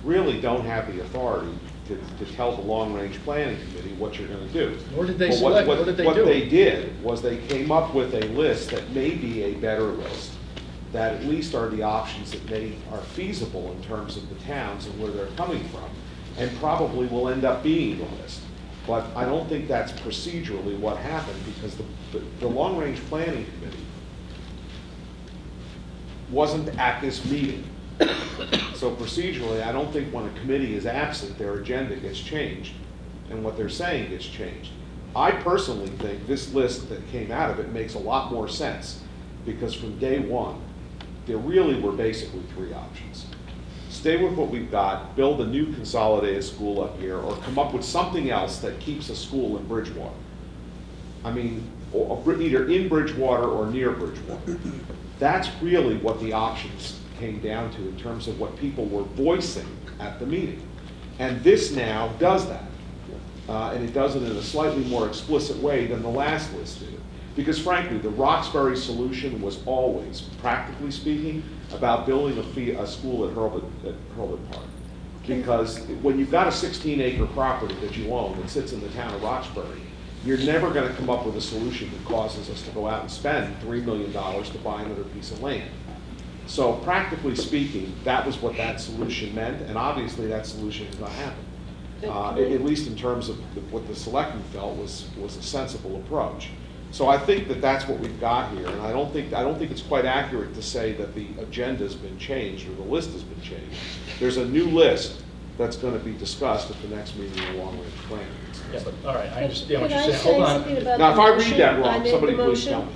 really don't have the authority to tell the long-range planning committee what you're going to do. Nor did they But select, what did they do? What they did was they came up with a list that may be a better list, that at least are the options that are feasible in terms of the towns and where they're coming from, and probably will end up being the list. But I don't think that's procedurally what happened, because the long-range planning committee wasn't at this meeting. So procedurally, I don't think when a committee is absent, their agenda gets changed, and what they're saying gets changed. I personally think this list that came out of it makes a lot more sense, because from day one, there really were basically 3 options. Stay with what we've got, build a new consolidated school up here, or come up with something else that keeps a school in Bridgewater. I mean, either in Bridgewater or near Bridgewater. That's really what the options came down to in terms of what people were voicing at the meeting. And this now does that. And it does it in a slightly more explicit way than the last list did. Because frankly, the Roxbury solution was always, practically speaking, about building a school at Hurlbut Park. Because when you've got a 16-acre property that you own that sits in the town of Roxbury, you're never going to come up with a solution that causes us to go out and spend $3 million to buy another piece of land. So practically speaking, that was what that solution meant, and obviously that solution has not happened. At least in terms of what the selectmen felt was a sensible approach. So I think that that's what we've got here, and I don't think it's quite accurate to say that the agenda's been changed or the list has been changed. There's a new list that's going to be discussed at the next meeting of the long-range planning. Yeah, but, all right, I understand what Can you're I saying. say Hold something on. about Now, the if I motion? read that I wrong, made somebody the please motion. tell me.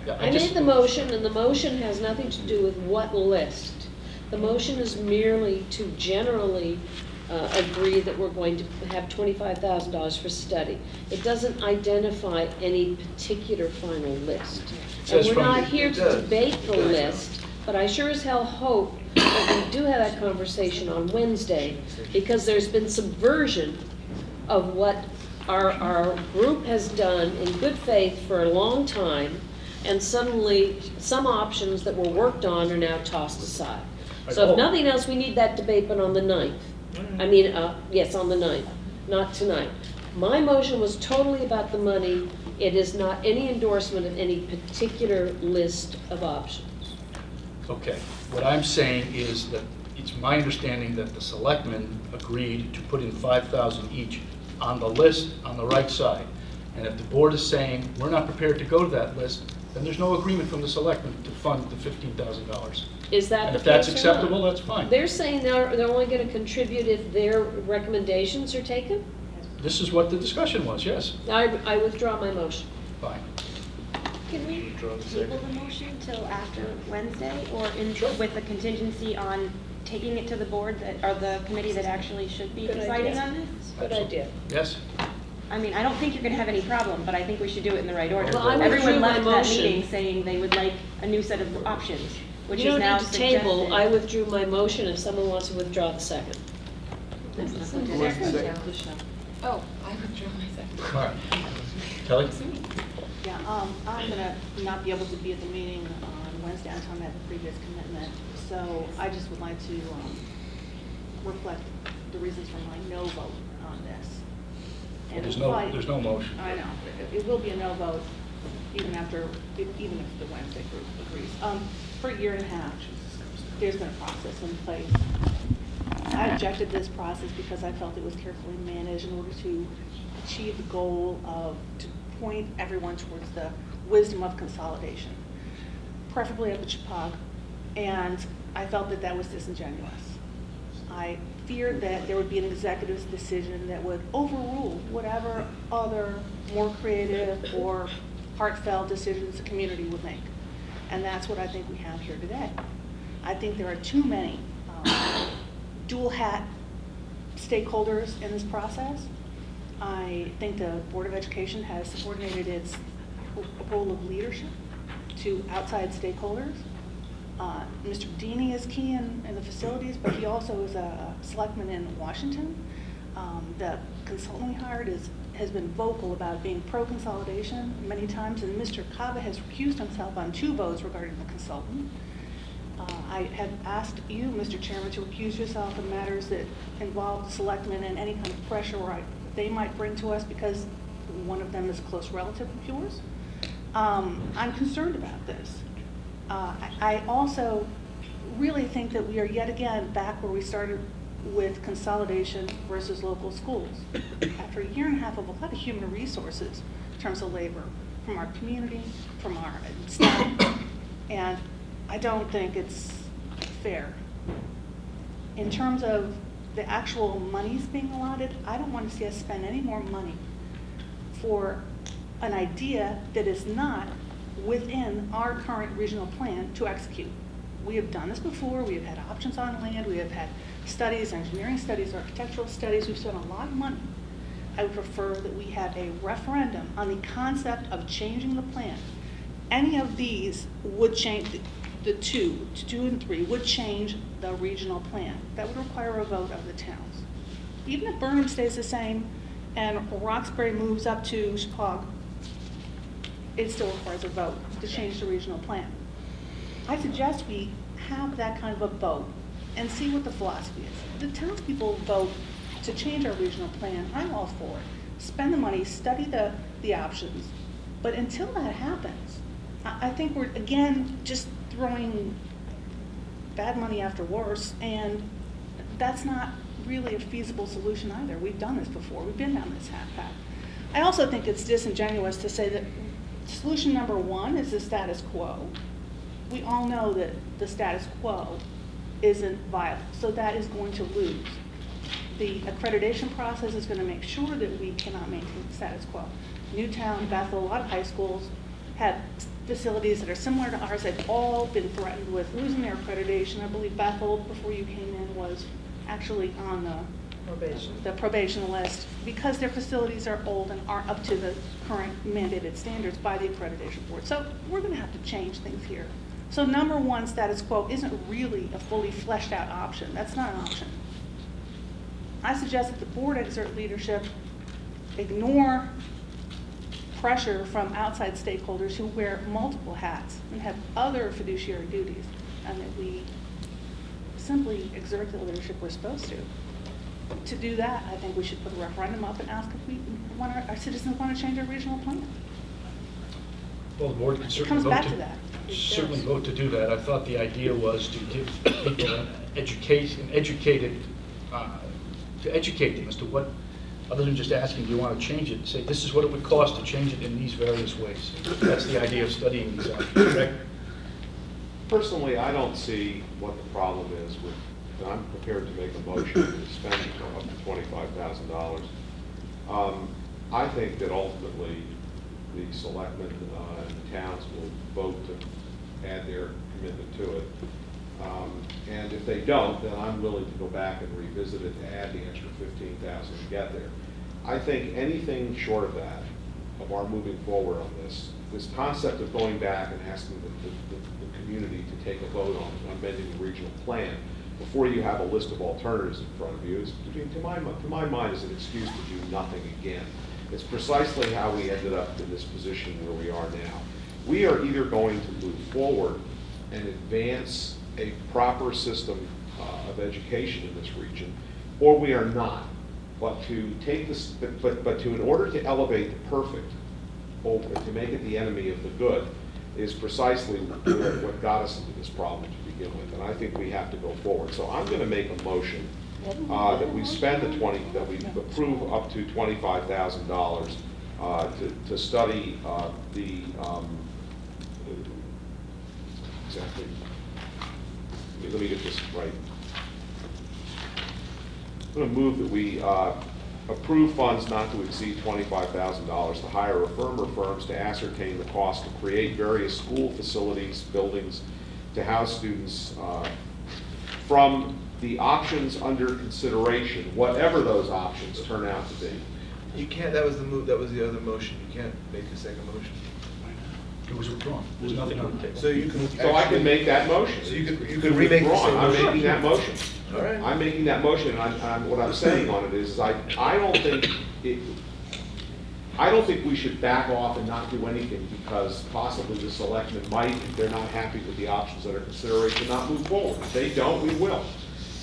Yeah, I made the motion, and the motion has nothing to do with what list. The motion is merely to generally agree that we're going to have $25,000 for study. It doesn't identify any particular final list. And says we're from not the- here It to does. debate the It does. list, but I sure as hell hope that we do have that conversation on Wednesday, because there's been subversion of what our group has done in good faith for a long time, and suddenly some options that were worked on are now tossed aside. So if nothing else, we need that debate, but on the 9th. I mean, yes, on the 9th, not tonight. My motion was totally about the money. It is not any endorsement of any particular list of options. Okay, what I'm saying is that it's my understanding that the selectmen agreed to put in 5,000 each on the list on the right side. And if the board is saying, we're not prepared to go to that list, then there's no agreement from the selectmen to fund the $15,000. Is that And the if that's case or not? acceptable, that's fine. They're saying they're only going to contribute if their recommendations are taken? This is what the discussion was, yes, I withdraw my motion. fine. Can we Withdraw the table second. the motion till after Wednesday, or with the contingency on taking it to the board that, or the committee that actually should be Good deciding idea. on this? Good idea. Yes? I mean, I don't think you're gonna have any problem, but I think we should do it in the right order. Well, I withdrew Everyone my left that motion. meeting saying they would like a new set of options, which You is don't now need to table. suggested. I withdrew my motion if someone wants to withdraw the second. Who was the second? Oh, I withdraw my second. All right. Kelly? Yeah, I'm gonna not be able to be at the meeting on Wednesday, I'm talking about the previous commitment. So I just would like to reflect the reasons for my no vote on this. And There's why- no motion. I know, it will be a no vote even after, even if the Wednesday group agrees. For a year and a half, there's been a process in place. I objected to this process because I felt it was carefully managed in order to achieve the goal of, to point everyone towards the wisdom of consolidation, preferably up at Chippewa, and I felt that that was disingenuous. I feared that there would be an executive's decision that would overrule whatever other more creative or heartfelt decisions the community would make. And that's what I think we have here today. I think there are too many dual hat stakeholders in this process. I think the Board of Education has subordinated its role of leadership to outside stakeholders. Mr. Deeney is key in the facilities, but he also is a selectman in Washington. The consultant we hired has been vocal about being pro-consolidation many times, and Mr. Kava has recused himself on 2 votes regarding the consultant. I have asked you, Mr. Chairman, to recuse yourself in matters that involve the selectmen and any kind of pressure they might bring to us because one of them is a close relative of yours. I'm concerned about this. I also really think that we are yet again back where we started with consolidation versus local schools. After a year and a half of a lot of human resources in terms of labor from our community, from our staff, and I don't think it's fair. In terms of the actual monies being allotted, I don't want to see us spend any more money for an idea that is not within our current regional plan to execute. We have done this before, we have had options on land, we have had studies, engineering studies, architectural studies, we've spent a lot of money. I would prefer that we have a referendum on the concept of changing the plan. Any of these would change, the 2 and 3 would change the regional plan. That would require a vote of the towns. Even if Burnham stays the same and Roxbury moves up to Chicago, it still requires a vote to change the regional plan. I suggest we have that kind of a vote and see what the philosophy is. The townspeople vote to change our regional plan, I'm all for it. Spend the money, study the options. But until that happens, I think we're, again, just throwing bad money after worse, and that's not really a feasible solution either. We've done this before. We've been down this path. I also think it's disingenuous to say that solution number 1 is the status quo. We all know that the status quo isn't viable, so that is going to lose. The accreditation process is going to make sure that we cannot maintain the status quo. Newtown, Bethel, a lot of high schools have facilities that are similar to ours. They've all been threatened with losing their accreditation. I believe Bethel, before you came in, was actually on the probation list because their facilities are old and aren't up to the current mandated standards by the accreditation board. So we're going to have to change things here. So number 1, status quo, isn't really a fully fleshed out option. That's not an option. I suggest that the board exert leadership ignore pressure from outside stakeholders who wear multiple hats and have other fiduciary duties, and that we simply exert the leadership we're supposed to. To do that, I think we should put a referendum up and ask if we want our citizens want to change our regional plan. Well, the board can It certainly comes vote back to to, that. certainly vote to do that. I thought the idea was to give people an education, to educate them as to what, other than just asking, do you want to change it, say, this is what it would cost to change it in these various ways. That's the idea of studying these options, correct? Personally, I don't see what the problem is with, and I'm prepared to make a motion to spend up to $25,000. I think that ultimately the selectmen and the towns will vote to add their commitment to it. And if they don't, then I'm willing to go back and revisit it to add the extra $15,000 to get there. I think anything short of that, of our moving forward on this concept of going back and asking the community to take a vote on amending the regional plan before you have a list of alternatives in front of you, is, to my mind, is an excuse to do nothing again. It's precisely how we ended up in this position where we are now. We are either going to move forward and advance a proper system of education in this region, or we are not. But to take this, but to, in order to elevate the perfect over, to make it the enemy of the good, is precisely what got us into this problem to begin with. And I think we have to go forward. So I'm going to make a motion that we spend that we approve up to $25,000 to study the exactly. Let me get this right. I'm going to move that we approve funds not to exceed $25,000 to hire a firm or firms to ascertain the cost to create various school facilities, buildings, to house students from the options under consideration, whatever those options turn out to be. You can't, that was the move, that was the other motion. You can't make a second motion. It was withdrawn. There's nothing on the table. So you can. So I can make that motion. So you can It's remake the withdrawn. same I'm motion. making that motion. All right. I'm making that motion, and what I'm saying on it is, I don't think we should back off and not do anything because possibly the selectmen might, if they're not happy with the options that are consideration, not move forward. If they don't, we will.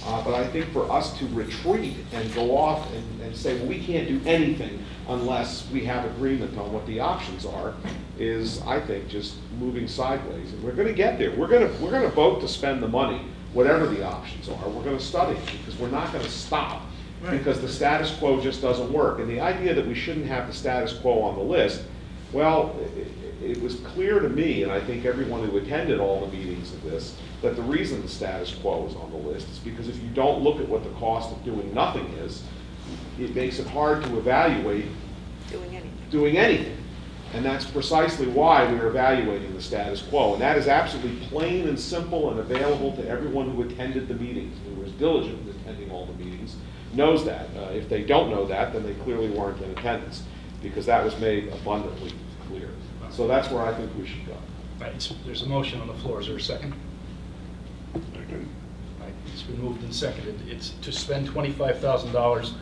But I think for us to retreat and go off and say, well, we can't do anything unless we have agreement on what the options are, is, I think, just moving sideways. And we're going to get there. We're going to vote to spend the money, whatever the options are. We're going to study it because we're not going to stop. Right. Because the status quo just doesn't work. And the idea that we shouldn't have the status quo on the list, well, it was clear to me, and I think everyone who attended all the meetings of this, that the reason the status quo is on the list is because if you don't look at what the cost of doing nothing is, it makes it hard to evaluate doing anything. And that's precisely why we're evaluating the status quo. And that is absolutely plain and simple and available to everyone who attended the meetings, who was diligent in attending all the meetings, knows that. If they don't know that, then they clearly weren't in attendance, because that was made abundantly clear. So that's where I think we should go. Right, there's a motion on the floor. Is there a second? Right, it's been moved and seconded. It's to spend $25,000,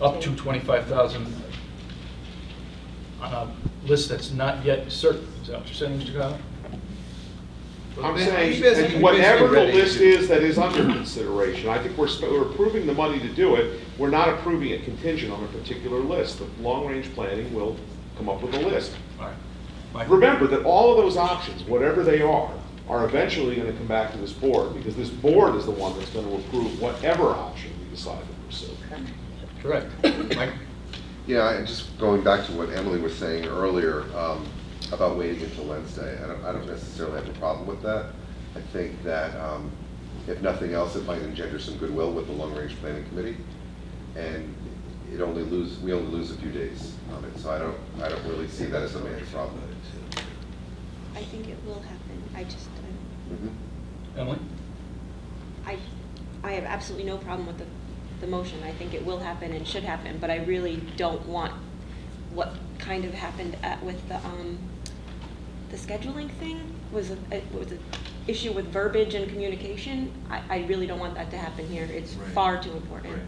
up to $25,000 on a list that's not yet certain. Is that what you're saying, Mr. Connell? I'm You saying, basically whatever the ready list to- is that is under consideration, I think we're approving the money to do it. We're not approving it contingent on a particular list. The long-range planning will come up with a list. All right. Michael? Remember that all of those options, whatever they are eventually going to come back to this board, because this board is the one that's going to approve whatever option we decide to pursue. Correct. Mike? Yeah, just going back to what Emily was saying earlier about waiting until Wednesday, I don't necessarily have a problem with that. I think that if nothing else, it might engender some goodwill with the Long Range Planning Committee, and we only lose a few days on it. So I don't really see that as a major problem. I think it will happen. Emily? I have absolutely no problem with the motion. I think it will happen and should happen, but I really don't want what kind of happened with the scheduling thing was an issue with verbiage and communication. I really don't want that to happen here. It's Right. far too important. Right.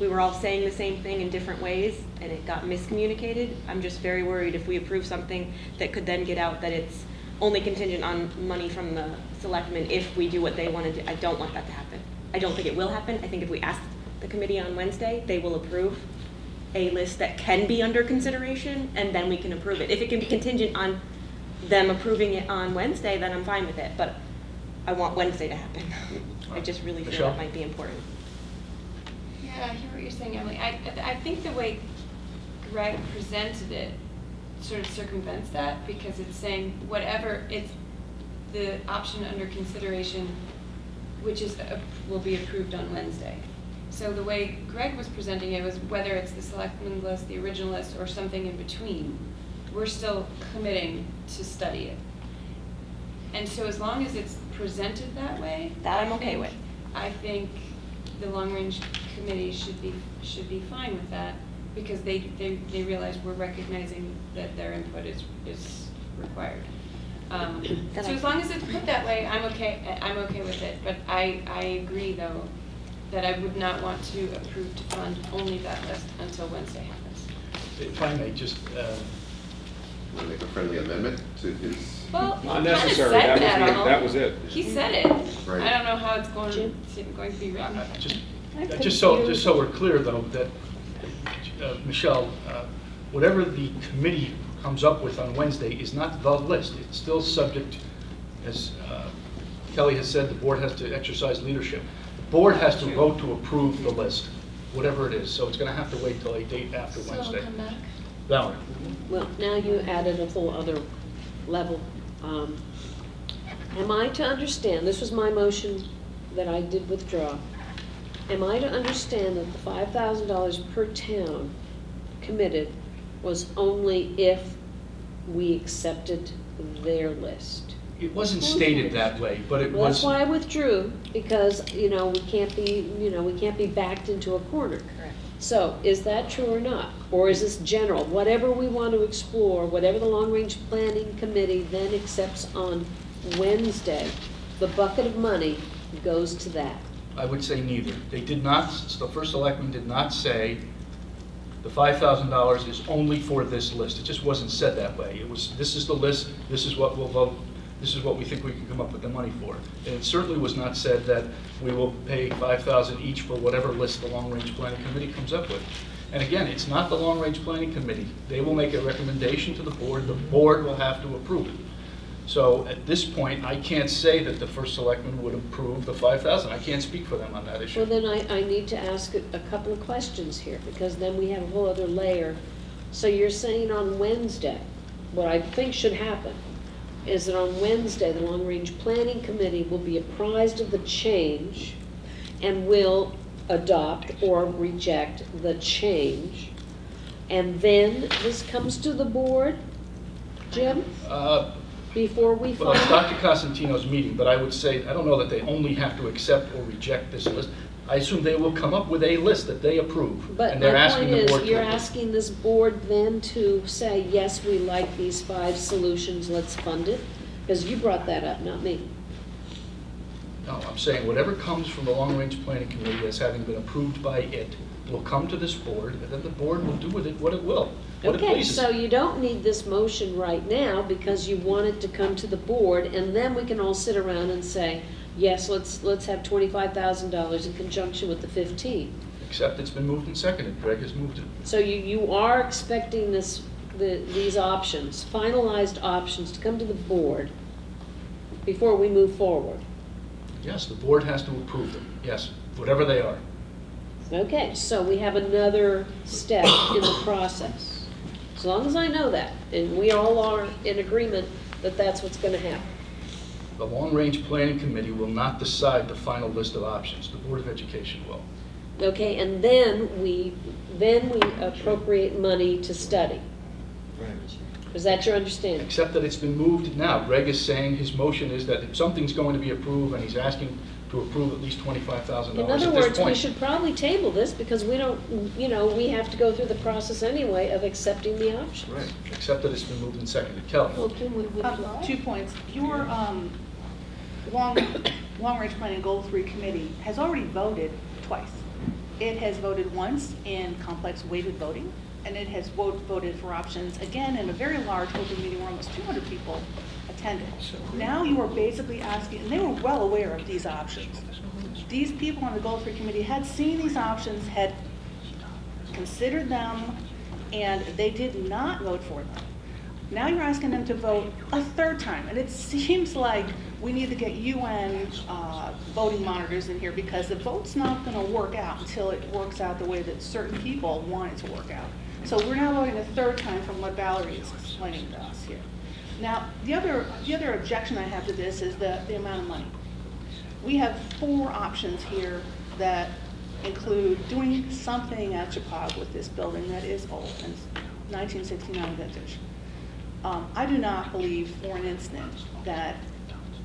we were all saying the same thing in different ways, and it got miscommunicated. I'm just very worried if we approve something that could then get out that it's only contingent on money from the selectmen if we do what they want to do. I don't want that to happen. I don't think it will happen. I think if we ask the committee on Wednesday, they will approve a list that can be under consideration, and then we can approve it. If it can be contingent on them approving it on Wednesday, then I'm fine with it, but I want Wednesday to happen. I just really feel Michelle? that might be important. Yeah, I hear what you're saying, Emily. I think the way Greg presented it sort of circumvents that, because it's saying whatever, it's the option under consideration, which is, will be approved on Wednesday. So the way Greg was presenting it was whether it's the selectmen list, the original list, or something in between, we're still committing to study it. And so as long as it's presented that way, That I'm okay with. I think the long range committee should be fine with that, because they realize we're recognizing that their input is required. So as long as it's put that way, I'm okay with it. But I agree, though, that I would not want to approve to fund only that list until Wednesday happens. If I may just, Want to make a friendly amendment to his? Well, he Not kind of necessary, said that, Arnold. that was it. He said it. Right. I don't know how it's going to be written. just so we're clear, though, that, Michelle, whatever the committee comes up with on Wednesday is not the list. It's still subject, as Kelly has said, the board has to exercise leadership. The board has to vote to approve the list, whatever it is. So it's going to have to wait till a date after So Wednesday. I'll come back. Valerie? Well, now you added a whole other level. Am I to understand, this was my motion that I did withdraw, am I to understand that the $5,000 per town committed was only if we accepted their list? It wasn't stated that way, but it Well, that's was. why I withdrew, because, we can't be backed into a corner. Correct. So, is that true or not? Or is this general? Whatever we want to explore, whatever the long-range planning committee then accepts on Wednesday, the bucket of money goes to that. I would say neither. They did not, the first selectman did not say the $5,000 is only for this list. It just wasn't said that way. It was, this is the list, this is what we'll vote, this is what we think we can come up with the money for. And it certainly was not said that we will pay $5,000 each for whatever list the long-range planning committee comes up with. And again, it's not the long-range planning committee. They will make a recommendation to the board will have to approve it. So at this point, I can't say that the first selectman would approve the $5,000. I can't speak for them on that issue. Well, then I need to ask a couple of questions here, because then we have a whole other layer. So you're saying on Wednesday, what I think should happen is that on Wednesday, the long-range planning committee will be apprised of the change and will adopt or reject the change. And then this comes to the board, Jim, before we Well, it's find Dr. Cosentino's meeting, but I would say, I don't know that they only have to accept or reject this list. I assume they will come up with a list that they approve. But And they're my asking point the board is, to you're approve. asking this board then to say, yes, we like these 5 solutions, let's fund it? Because you brought that up, not me. No, I'm saying whatever comes from the long-range planning committee as having been approved by it will come to this board, and then the board will do with it what it will, what it Okay, pleases. so you don't need this motion right now because you want it to come to the board, and then we can all sit around and say, yes, let's have $25,000 in conjunction with the 15. Except it's been moved and seconded. Greg has moved it. So you are expecting these options, finalized options, to come to the board before we move forward? Yes, the board has to approve them, yes, whatever they are. Okay, so we have another step in the process. As long as I know that, and we all are in agreement that that's what's going to happen. The long-range planning committee will not decide the final list of options. The Board of Education will. Okay, and then we appropriate money to study. Right. Is that your understanding? Except that it's been moved now. Greg is saying his motion is that if something's going to be approved, and he's asking to approve at least $25,000 In at other this words, we point. should probably table this because we don't, we have to go through the process anyway of accepting the options. Right, except that it's been moved and seconded. Kelly? Well, can we withdraw? 2 points. Your long-range planning goal 3 committee has already voted twice. It has voted once in complex weighted voting, and it has voted for options, again, in a very large open meeting where almost 200 people attended. Now you are basically asking, and they were well aware of these options. These people on the Gold Tree Committee had seen these options, had considered them, and they did not vote for them. Now you're asking them to vote a third time, and it seems like we need to get UN voting monitors in here, because the vote's not going to work out until it works out the way that certain people want it to work out. So we're now voting a third time from what Valerie is explaining to us here. Now, the other objection I have to this is the amount of money. We have 4 options here that include doing something at Chapag with this building that is old, and 1969 vintage. I do not believe for an instant that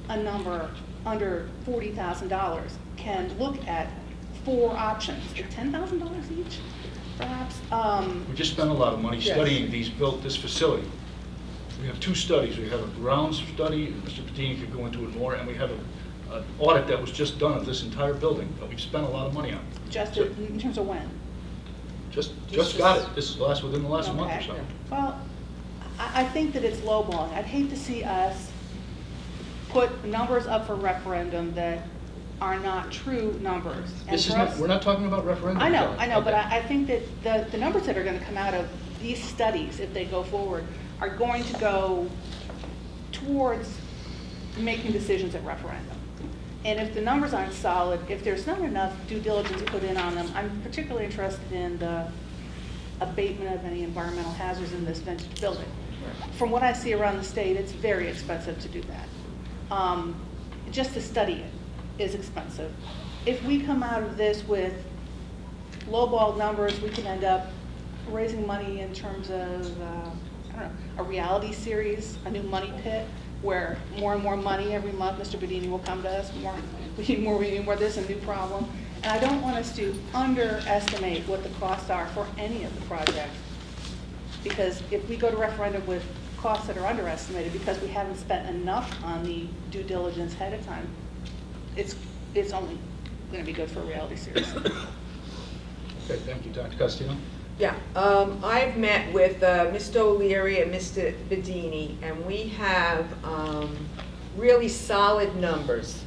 a number under $40,000 can look at 4 options, $10,000 each, perhaps. We just spent a lot of money Yes. studying this facility. We have 2 studies. We have a grounds study, and Mr. Padini could go into it more, and we have an audit that was just done of this entire building that we've spent a lot of money on. Just So, in terms of when? just got it. This is within the last month or Okay. so. Well, I think that it's lowballing. I'd hate to see us put numbers up for referendum that are not true numbers. And This is for not, us- we're not talking about referendum. I know, but Okay. I think that the numbers that are gonna come out of these studies, if they go forward, are going to go towards making decisions at referendum. And if the numbers aren't solid, if there's not enough due diligence put in on them, I'm particularly interested in the abatement of any environmental hazards in this vintage building. From what I see around the state, it's very expensive to do that. Just to study it is expensive. If we come out of this with lowball numbers, we can end up raising money in terms of, I don't know, a reality series, a new money pit, where more and more money every month, Mr. Bedini will come to us, we need more, there's a new problem. And I don't want us to underestimate what the costs are for any of the projects. Because if we go to referendum with costs that are underestimated because we haven't spent enough on the due diligence ahead of time, it's only going to be good for a reality series. Okay, thank you. Dr. Castillo? Yeah, I've met with Mr. O'Leary and Mr. Bedini, and we have really solid numbers.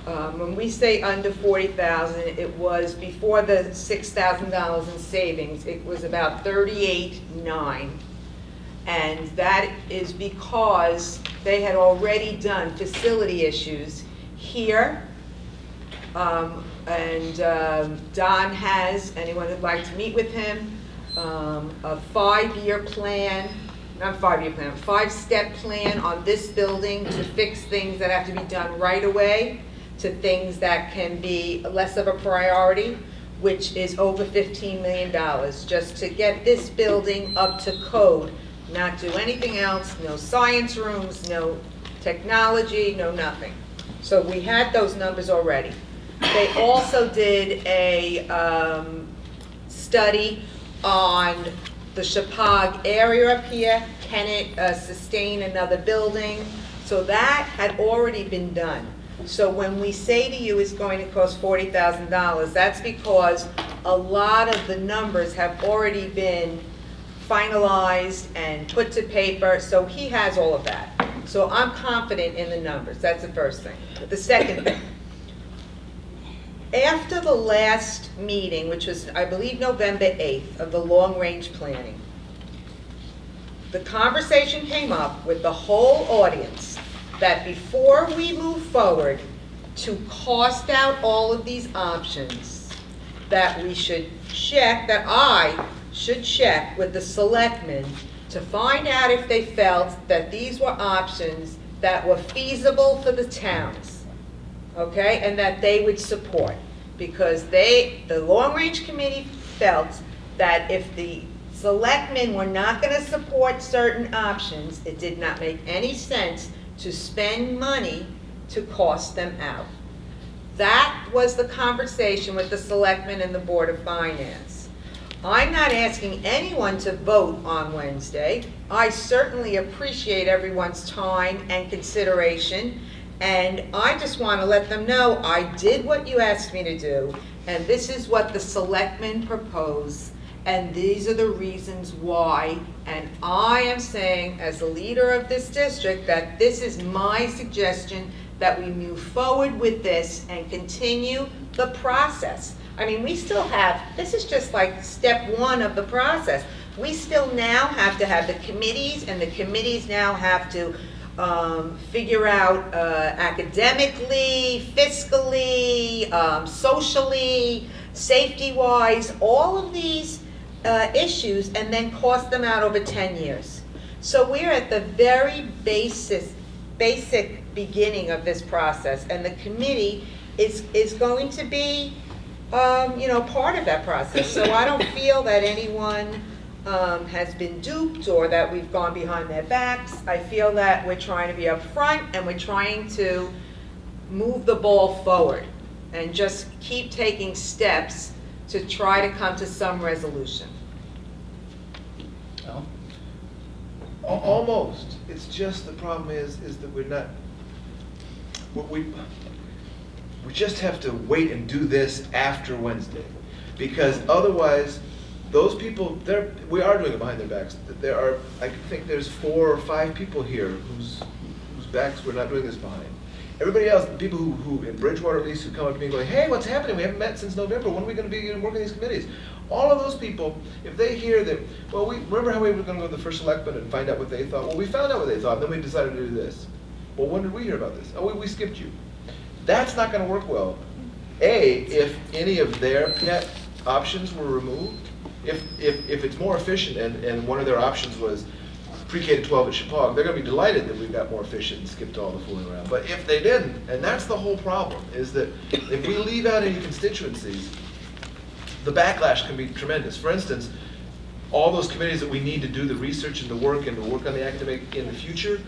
When we say under 40,000, it was before the $6,000 in savings. It was about 38.9, and that is because they had already done facility issues here. Don has, anyone who'd like to meet with him, a 5-year plan, not 5-year plan, 5-step plan on this building to fix things that have to be done right away to things that can be less of a priority, which is over $15 million, just to get this building up to code, not do anything else, no science rooms, no technology, no nothing. So we had those numbers already. They also did a study on the Chapag area up here. Can it sustain another building? So that had already been done. So when we say to you it's going to cost $40,000, that's because a lot of the numbers have already been finalized and put to paper, so he has all of that. So I'm confident in the numbers. That's the first thing. The second thing, after the last meeting, which was, I believe, November 8th of the long-range planning, the conversation came up with the whole audience that before we move forward to cost out all of these options, that we should check, that I should check with the selectmen to find out if they felt that these were options that were feasible for the towns, okay, and that they would support. Because the long-range committee felt that if the selectmen were not going to support certain options, it did not make any sense to spend money to cost them out. That was the conversation with the selectmen and the Board of Finance. I'm not asking anyone to vote on Wednesday. I certainly appreciate everyone's time and consideration, And I just want to let them know, I did what you asked me to do, and this is what the selectmen propose, and these are the reasons why. And I am saying, as the leader of this district, that this is my suggestion, that we move forward with this and continue the process. I mean, we still have, this is just like step one of the process. We still now have to have the committees, and the committees now have to figure out academically, fiscally, socially, safety-wise, all of these issues, and then cost them out over 10 years. So we're at the very basic beginning of this process, and the committee is going to be, part of that process. So I don't feel that anyone has been duped or that we've gone behind their backs. I feel that we're trying to be upfront and we're trying to move the ball forward and just keep taking steps to try to come to some resolution. Al? Almost. It's just the problem is that we're not, we just have to wait and do this after Wednesday. Because otherwise, those people, we are doing it behind their backs. There are, I think there's 4 or 5 people here whose backs we're not doing this behind. Everybody else, the people who in Bridgewater at least, who come up to me and go, hey, what's happening? We haven't met since November. When are we going to be working these committees? All of those people, if they hear that, well, we remember how we were going to go to the first selectman and find out what they thought. Well, we found out what they thought, and then we decided to do this. Well, when did we hear about this? Oh, we skipped you. That's not going to work well. If any of their pet options were removed, if it's more efficient and one of their options was pre-K to 12 at Chippewa, they're going to be delighted that we got more efficient and skipped all the fooling around. But if they didn't, and that's the whole problem, is that if we leave out any constituencies, the backlash can be tremendous. For instance, all those committees that we need to do the research and the work and to work on the academic in the future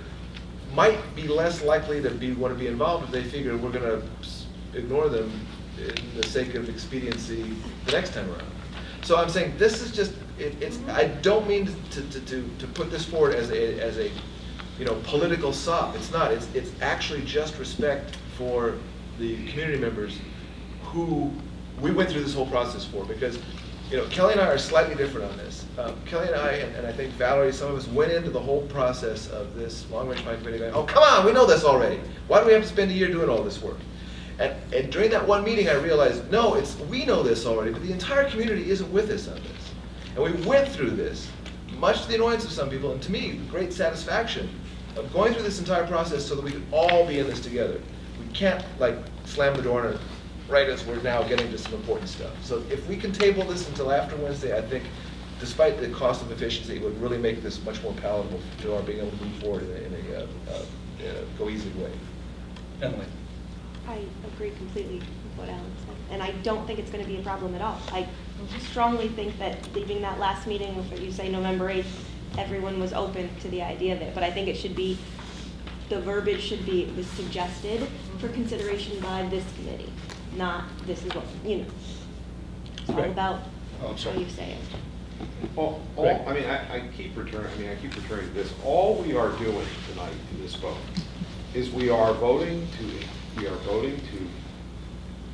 might be less likely to want to be involved if they figure we're going to ignore them in the sake of expediency the next time around. So I'm saying this is just, I don't mean to put this forward as a political sop. It's not. It's actually just respect for the community members who we went through this whole process for, because Kelly and I are slightly different on this. Kelly and I, and I think Valerie, some of us went into the whole process of this long-range plan committee going, oh, come on, we know this already. Why do we have to spend a year doing all this work? And during that one meeting, I realized, no, we know this already, but the entire community isn't with us on this. And we went through this, much to the annoyance of some people, and to me, great satisfaction of going through this entire process so that we could all be in this together. We can't, slam the door on it right as we're now getting to some important stuff. So if we can table this until after Wednesday, I think, despite the cost of efficiency, it would really make this much more palatable to our being able to move forward in a cohesive way. Emily? I agree completely with what Alan said, and I don't think it's going to be a problem at all. I strongly think that leaving that last meeting, if you say November 8th, everyone was open to the idea of it, but I think it should be, the verbiage should be, it was suggested for consideration by this committee, not this is what, It's all Right. about Oh, I'm how sorry. you say it. I keep returning to this. All we are doing tonight in this vote is we are voting to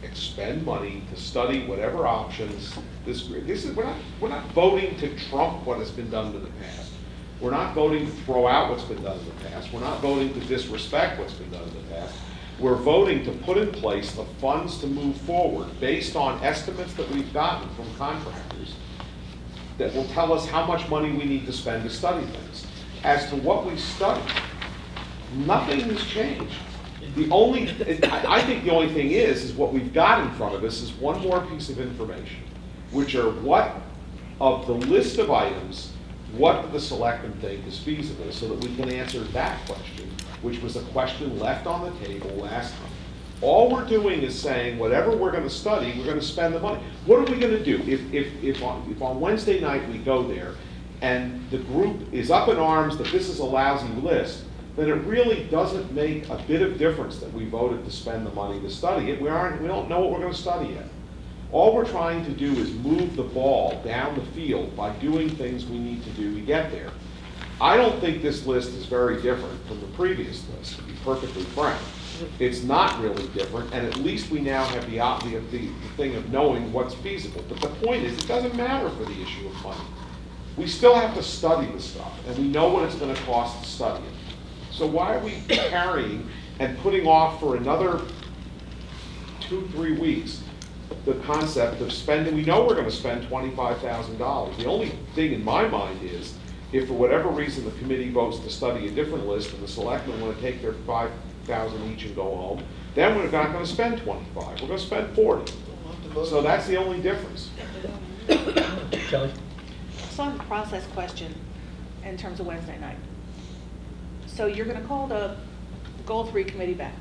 expend money to study whatever options we're not voting to trump what has been done in the past. We're not voting to throw out what's been done in the past. We're not voting to disrespect what's been done in the past. We're voting to put in place the funds to move forward based on estimates that we've gotten from contractors that will tell us how much money we need to spend to study things. As to what we study, nothing has changed. I think the only thing is what we've got in front of us is one more piece of information, which are what of the list of items, what do the selectmen think is feasible, so that we can answer that question, which was a question left on the table last time. All we're doing is saying whatever we're going to study, we're going to spend the money. What are we going to do if on Wednesday night we go there and the group is up in arms that this is a lousy list? Then it really doesn't make a bit of difference that we voted to spend the money to study it. We don't know what we're going to study yet. All we're trying to do is move the ball down the field by doing things we need to do to get there. I don't think this list is very different from the previous list, to be perfectly frank. it's not really different, and at least we now have the thing of knowing what's feasible. But the point is, it doesn't matter for the issue of money. We still have to study the stuff, and we know what it's gonna cost to study it. So why are we carrying and putting off for another 2-3 weeks the concept of spending? We know we're gonna spend $25,000. The only thing in my mind is, if for whatever reason the committee votes to study a different list and the selectmen wanna take their $5,000 each and go home, then we're not gonna spend 25, we're gonna spend 40. So that's the only difference. Kelly? So I have a process question in terms of Wednesday night. So you're gonna call the Goal 3 committee back.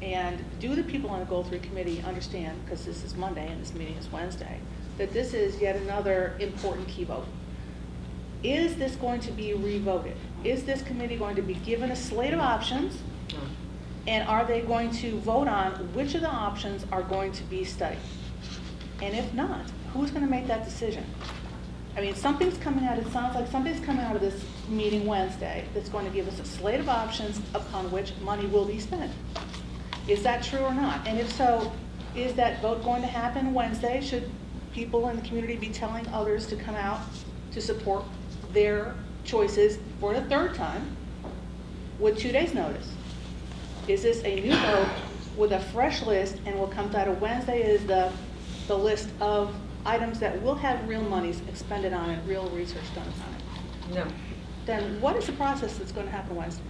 And do the people on the Goal 3 committee understand, because this is Monday and this meeting is Wednesday, that this is yet another important key vote? Is this going to be revoted? Is this committee going to be given a slate of options? And are they going to vote on which of the options are going to be studied? And if not, who's going to make that decision? I mean, something's coming out, it sounds like something's coming out of this meeting Wednesday that's going to give us a slate of options upon which money will be spent. Is that true or not? And if so, is that vote going to happen Wednesday? Should people in the community be telling others to come out to support their choices for the third time with 2 days' notice? Is this a new vote with a fresh list, and what comes out of Wednesday is the list of items that will have real monies expended on it, real research done on it? No. Then what is the process that's going to happen Wednesday?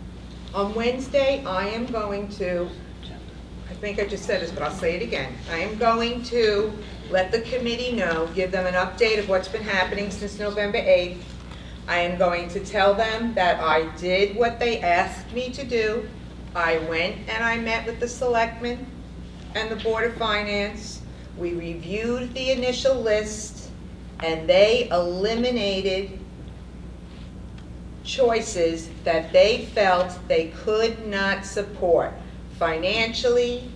On Wednesday, I am going to, I think I just said this, but I'll say it again. I am going to let the committee know, give them an update of what's been happening since November 8th. I am going to tell them that I did what they asked me to do. I went and I met with the selectmen and the Board of Finance. We reviewed the initial list, and they eliminated choices that they felt they could not support financially,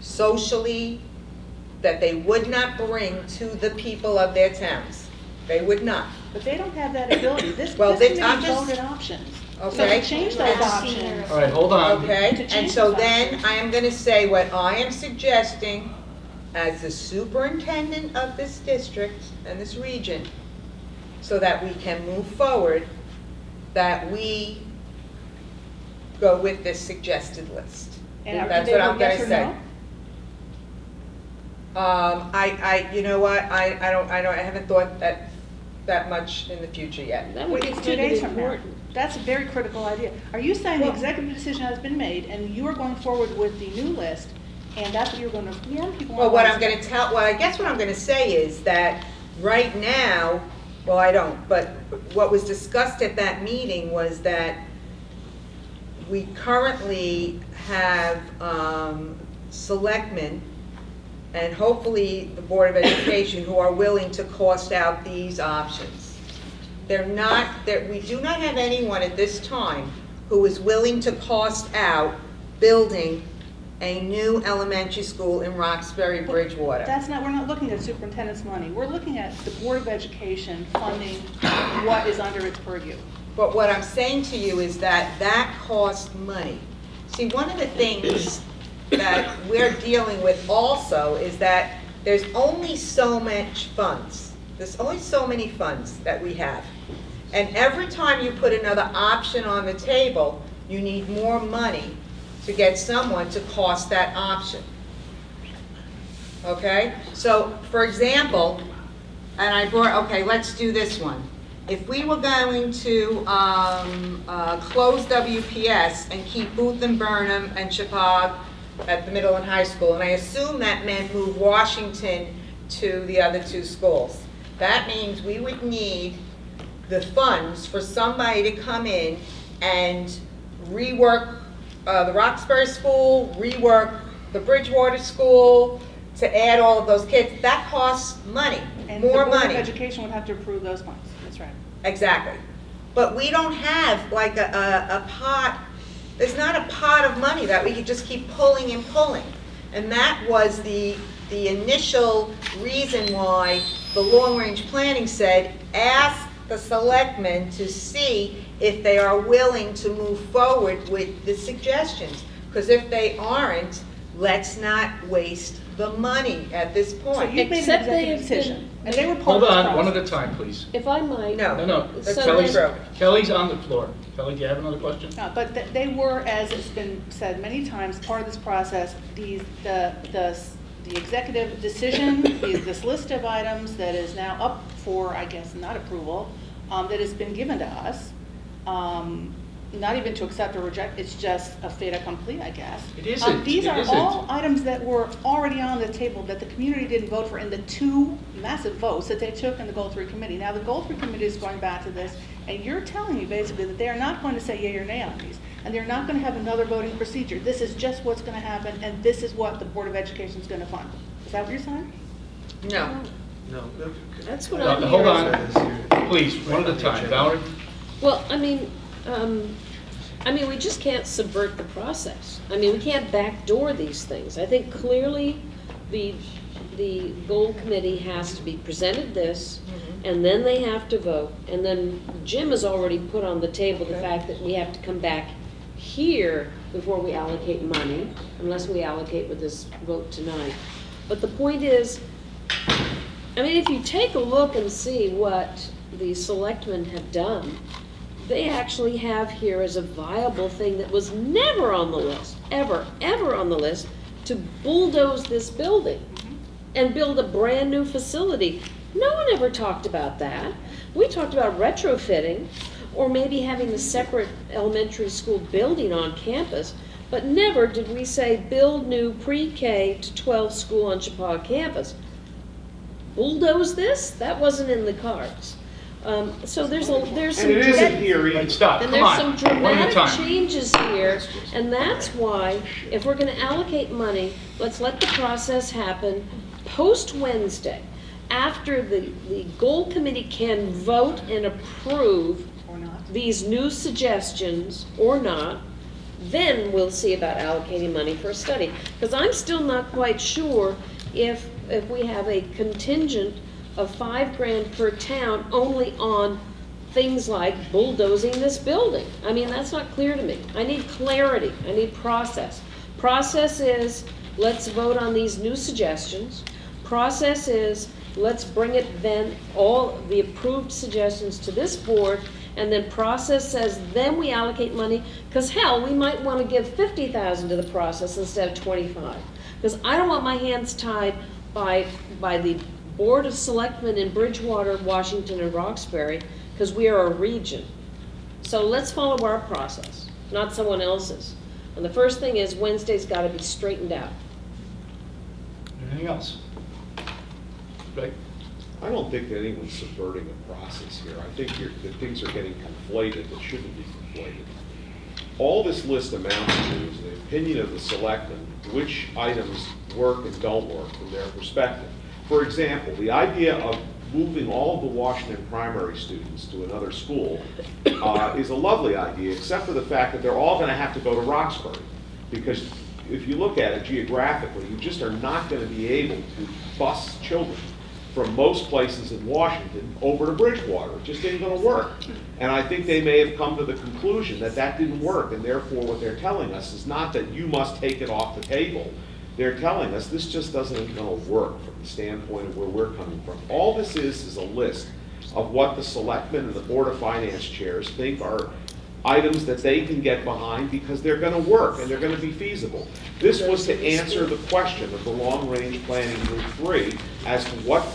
socially, that they would not bring to the people of their towns. They would not. But they don't have that ability. This Well, committee I'm just- voted options. So Okay. to change those options. All right, hold on. Okay, To and change so those then options. I am gonna say what I am suggesting as the superintendent of this district and this region, so that we can move forward, that we go with this suggested list. And That's they what vote I'm gonna yes or say. no? You know what, I haven't thought that much in the future yet. That Wait, would be it's 2 kind of days from now. important. That's a very critical idea. Are you saying the executive decision has been made and you are going forward with the new list, and that's what you're going to inform people on? Well, what I'm Wednesday? gonna tell, well, I guess what I'm gonna say is that right now, well, I don't, but what was discussed at that meeting was that we currently have selectmen and hopefully the Board of Education who are willing to cost out these options. We do not have anyone at this time who is willing to cost out building a new elementary school in Roxbury, Bridgewater. That's not, we're not looking at superintendent's money. We're looking at the Board of Education funding what is under its purview. But what I'm saying to you is that costs money. See, one of the things that we're dealing with also is that there's only so much funds. There's only so many funds that we have. And every time you put another option on the table, you need more money to get someone to cost that option. Okay? So, for example, okay, let's do this one. If we were going to close WPS and keep Booth and Burnham and Chippewa at the middle and high school, and I assume that meant move Washington to the other two schools, that means we would need the funds for somebody to come in and rework the Roxbury school, rework the Bridgewater school, to add all of those kids. That costs money, And more the Board money. of Education would have to approve those funds. That's right. Exactly. But we don't have like a pot, there's not a pot of money that we could just keep pulling and pulling. And that was the initial reason why the long-range planning said, ask the selectmen to see if they are willing to move forward with the suggestions. Because if they aren't, let's not waste the money at this So point. you made an Except they executive have decision, been- and they were part Hold of this on, one at process. a time, please. If I might. No. No, That's So Kelly's, true. Kelly's on the floor. Kelly, do you have another question? No, but they were, as it's been said many times, part of this process, the executive decision is this list of items that is now up for, I guess, not approval, that has been given to us. Not even to accept or reject, it's just a fait accompli, I guess. It isn't. These It are isn't. all items that were already on the table that the community didn't vote for in the 2 massive votes that they took in the Goal 3 committee. Now, the Goal 3 committee is going back to this, and you're telling me basically that they are not going to say yea or nay on these, and they're not going to have another voting procedure. This is just what's going to happen, and this is what the Board of Education is going to fund. Is that what you're saying? No. No. That's what No, I'm hold hearing. on. Please, one at a time. Valerie? Well, I mean, we just can't subvert the process. I mean, we can't backdoor these things. I think clearly the goal committee has to be presented this, and then they have to vote. And then Jim has already put on the table the fact that we have to come back here before we allocate money, unless we allocate with this vote tonight. But the point is, I mean, if you take a look and see what the selectmen have done, they actually have here as a viable thing that was never on the list, ever on the list, to bulldoze this building and build a brand-new facility. No one ever talked about that. We talked about retrofitting, or maybe having a separate elementary school building on campus, but never did we say build new pre-K to 12 school on Chappaqua campus. Bulldoze this? That wasn't in the cards. So there's some. And it isn't here either. Right, stop, And come there's some on. One at a dramatic time. changes here, and that's why, if we're gonna allocate money, let's let the process happen post-Wednesday, after the goal committee can vote and approve Or not? these new suggestions or not, then we'll see about allocating money for a study. Because I'm still not quite sure if we have a contingent of $5,000 per town only on things like bulldozing this building. I mean, that's not clear to me. I need clarity, I need process. Process is, let's vote on these new suggestions. Process is, let's bring it then, all the approved suggestions to this board, and then process says, then we allocate money, because hell, we might want to give $50,000 to the process instead of 25. Because I don't want my hands tied by the Board of Selectmen in Bridgewater, Washington, and Roxbury, because we are a region. So let's follow our process, not someone else's. And the first thing is Wednesday's got to be straightened out. Anything else? Right? I don't think that anyone's subverting the process here. I think that things are getting conflated that shouldn't be conflated. All this list amounts to is the opinion of the selectmen, which items work and don't work from their perspective. For example, the idea of moving all of the Washington primary students to another school is a lovely idea, except for the fact that they're all going to have to go to Roxbury. Because if you look at it geographically, you just are not going to be able to bus children from most places in Washington over to Bridgewater. It just ain't going to work. And I think they may have come to the conclusion that that didn't work, and therefore what they're telling us is not that you must take it off the table. They're telling us this just doesn't going to work from the standpoint of where we're coming from. All this is a list of what the selectmen and the Board of Finance chairs think are items that they can get behind because they're going to work and they're going to be feasible. This was to answer the question of the long-range planning group 3 as to what,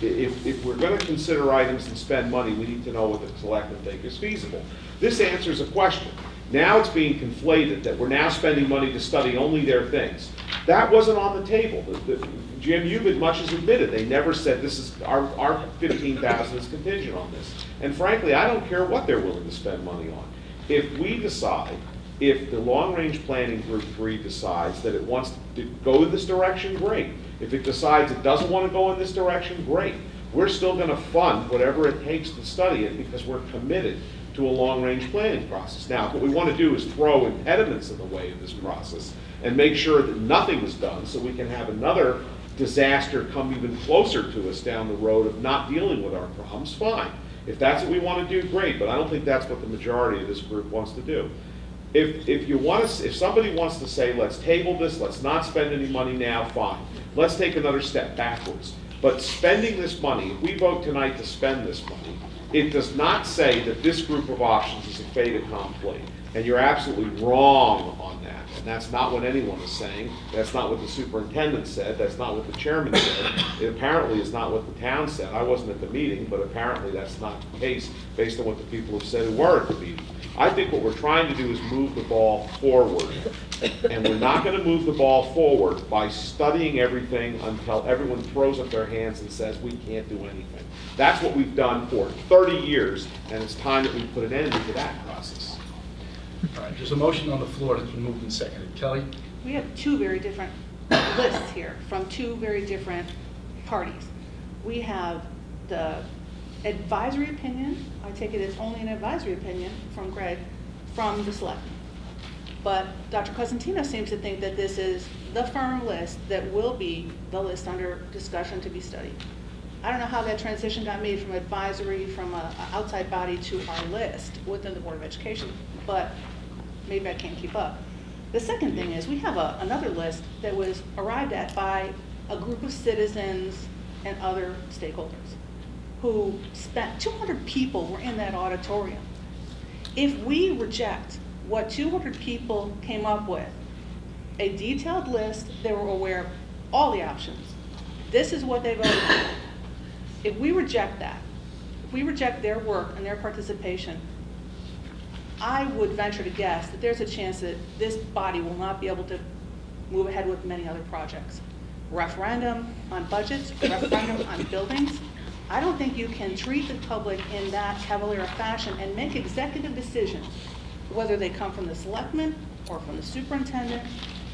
if we're going to consider items and spend money, we need to know what the selectmen think is feasible. This answers a question. Now it's being conflated that we're now spending money to study only their things. That wasn't on the table. Jim, you've as much as admitted, they never said this is, our 15,000 is contingent on this. And frankly, I don't care what they're willing to spend money on. If we decide, if the long-range planning group 3 decides that it wants to go in this direction, great. If it decides it doesn't want to go in this direction, great. We're still going to fund whatever it takes to study it because we're committed to a long-range planning process. Now, what we want to do is throw impediments in the way of this process and make sure that nothing is done so we can have another disaster come even closer to us down the road of not dealing with our problems, fine. If that's what we want to do, great, but I don't think that's what the majority of this group wants to do. If somebody wants to say, let's table this, let's not spend any money now, fine. Let's take another step backwards. But spending this money, if we vote tonight to spend this money, it does not say that this group of options is a fait accompli. And you're absolutely wrong on that. And that's not what anyone is saying. That's not what the superintendent said. That's not what the chairman said. It apparently is not what the town said. I wasn't at the meeting, but apparently that's not the case based on what the people have said who were at the meeting. I think what we're trying to do is move the ball forward. And we're not going to move the ball forward by studying everything until everyone throws up their hands and says, we can't do anything. That's what we've done for 30 years, and it's time that we put an end to that process. All right, there's a motion on the floor that's been moved and seconded. Kelly? We have two very different lists here from two very different parties. We have the advisory opinion, I take it it's only an advisory opinion from Greg, from the selectmen. But Dr. Cosentino seems to think that this is the firm list that will be the list under discussion to be studied. I don't know how that transition got made from advisory from an outside body to our list within the Board of Education, but maybe I can't keep up. The second thing is we have another list that was arrived at by a group of citizens and other stakeholders who spent, 200 people were in that auditorium. If we reject what 200 people came up with, a detailed list, they were aware of all the options. This is what they voted on. If we reject that, if we reject their work and their participation, I would venture to guess that there's a chance that this body will not be able to move ahead with many other projects. Referendum on budgets, referendum on buildings. I don't think you can treat the public in that cavalier fashion and make executive decisions, whether they come from the selectmen or from the superintendent.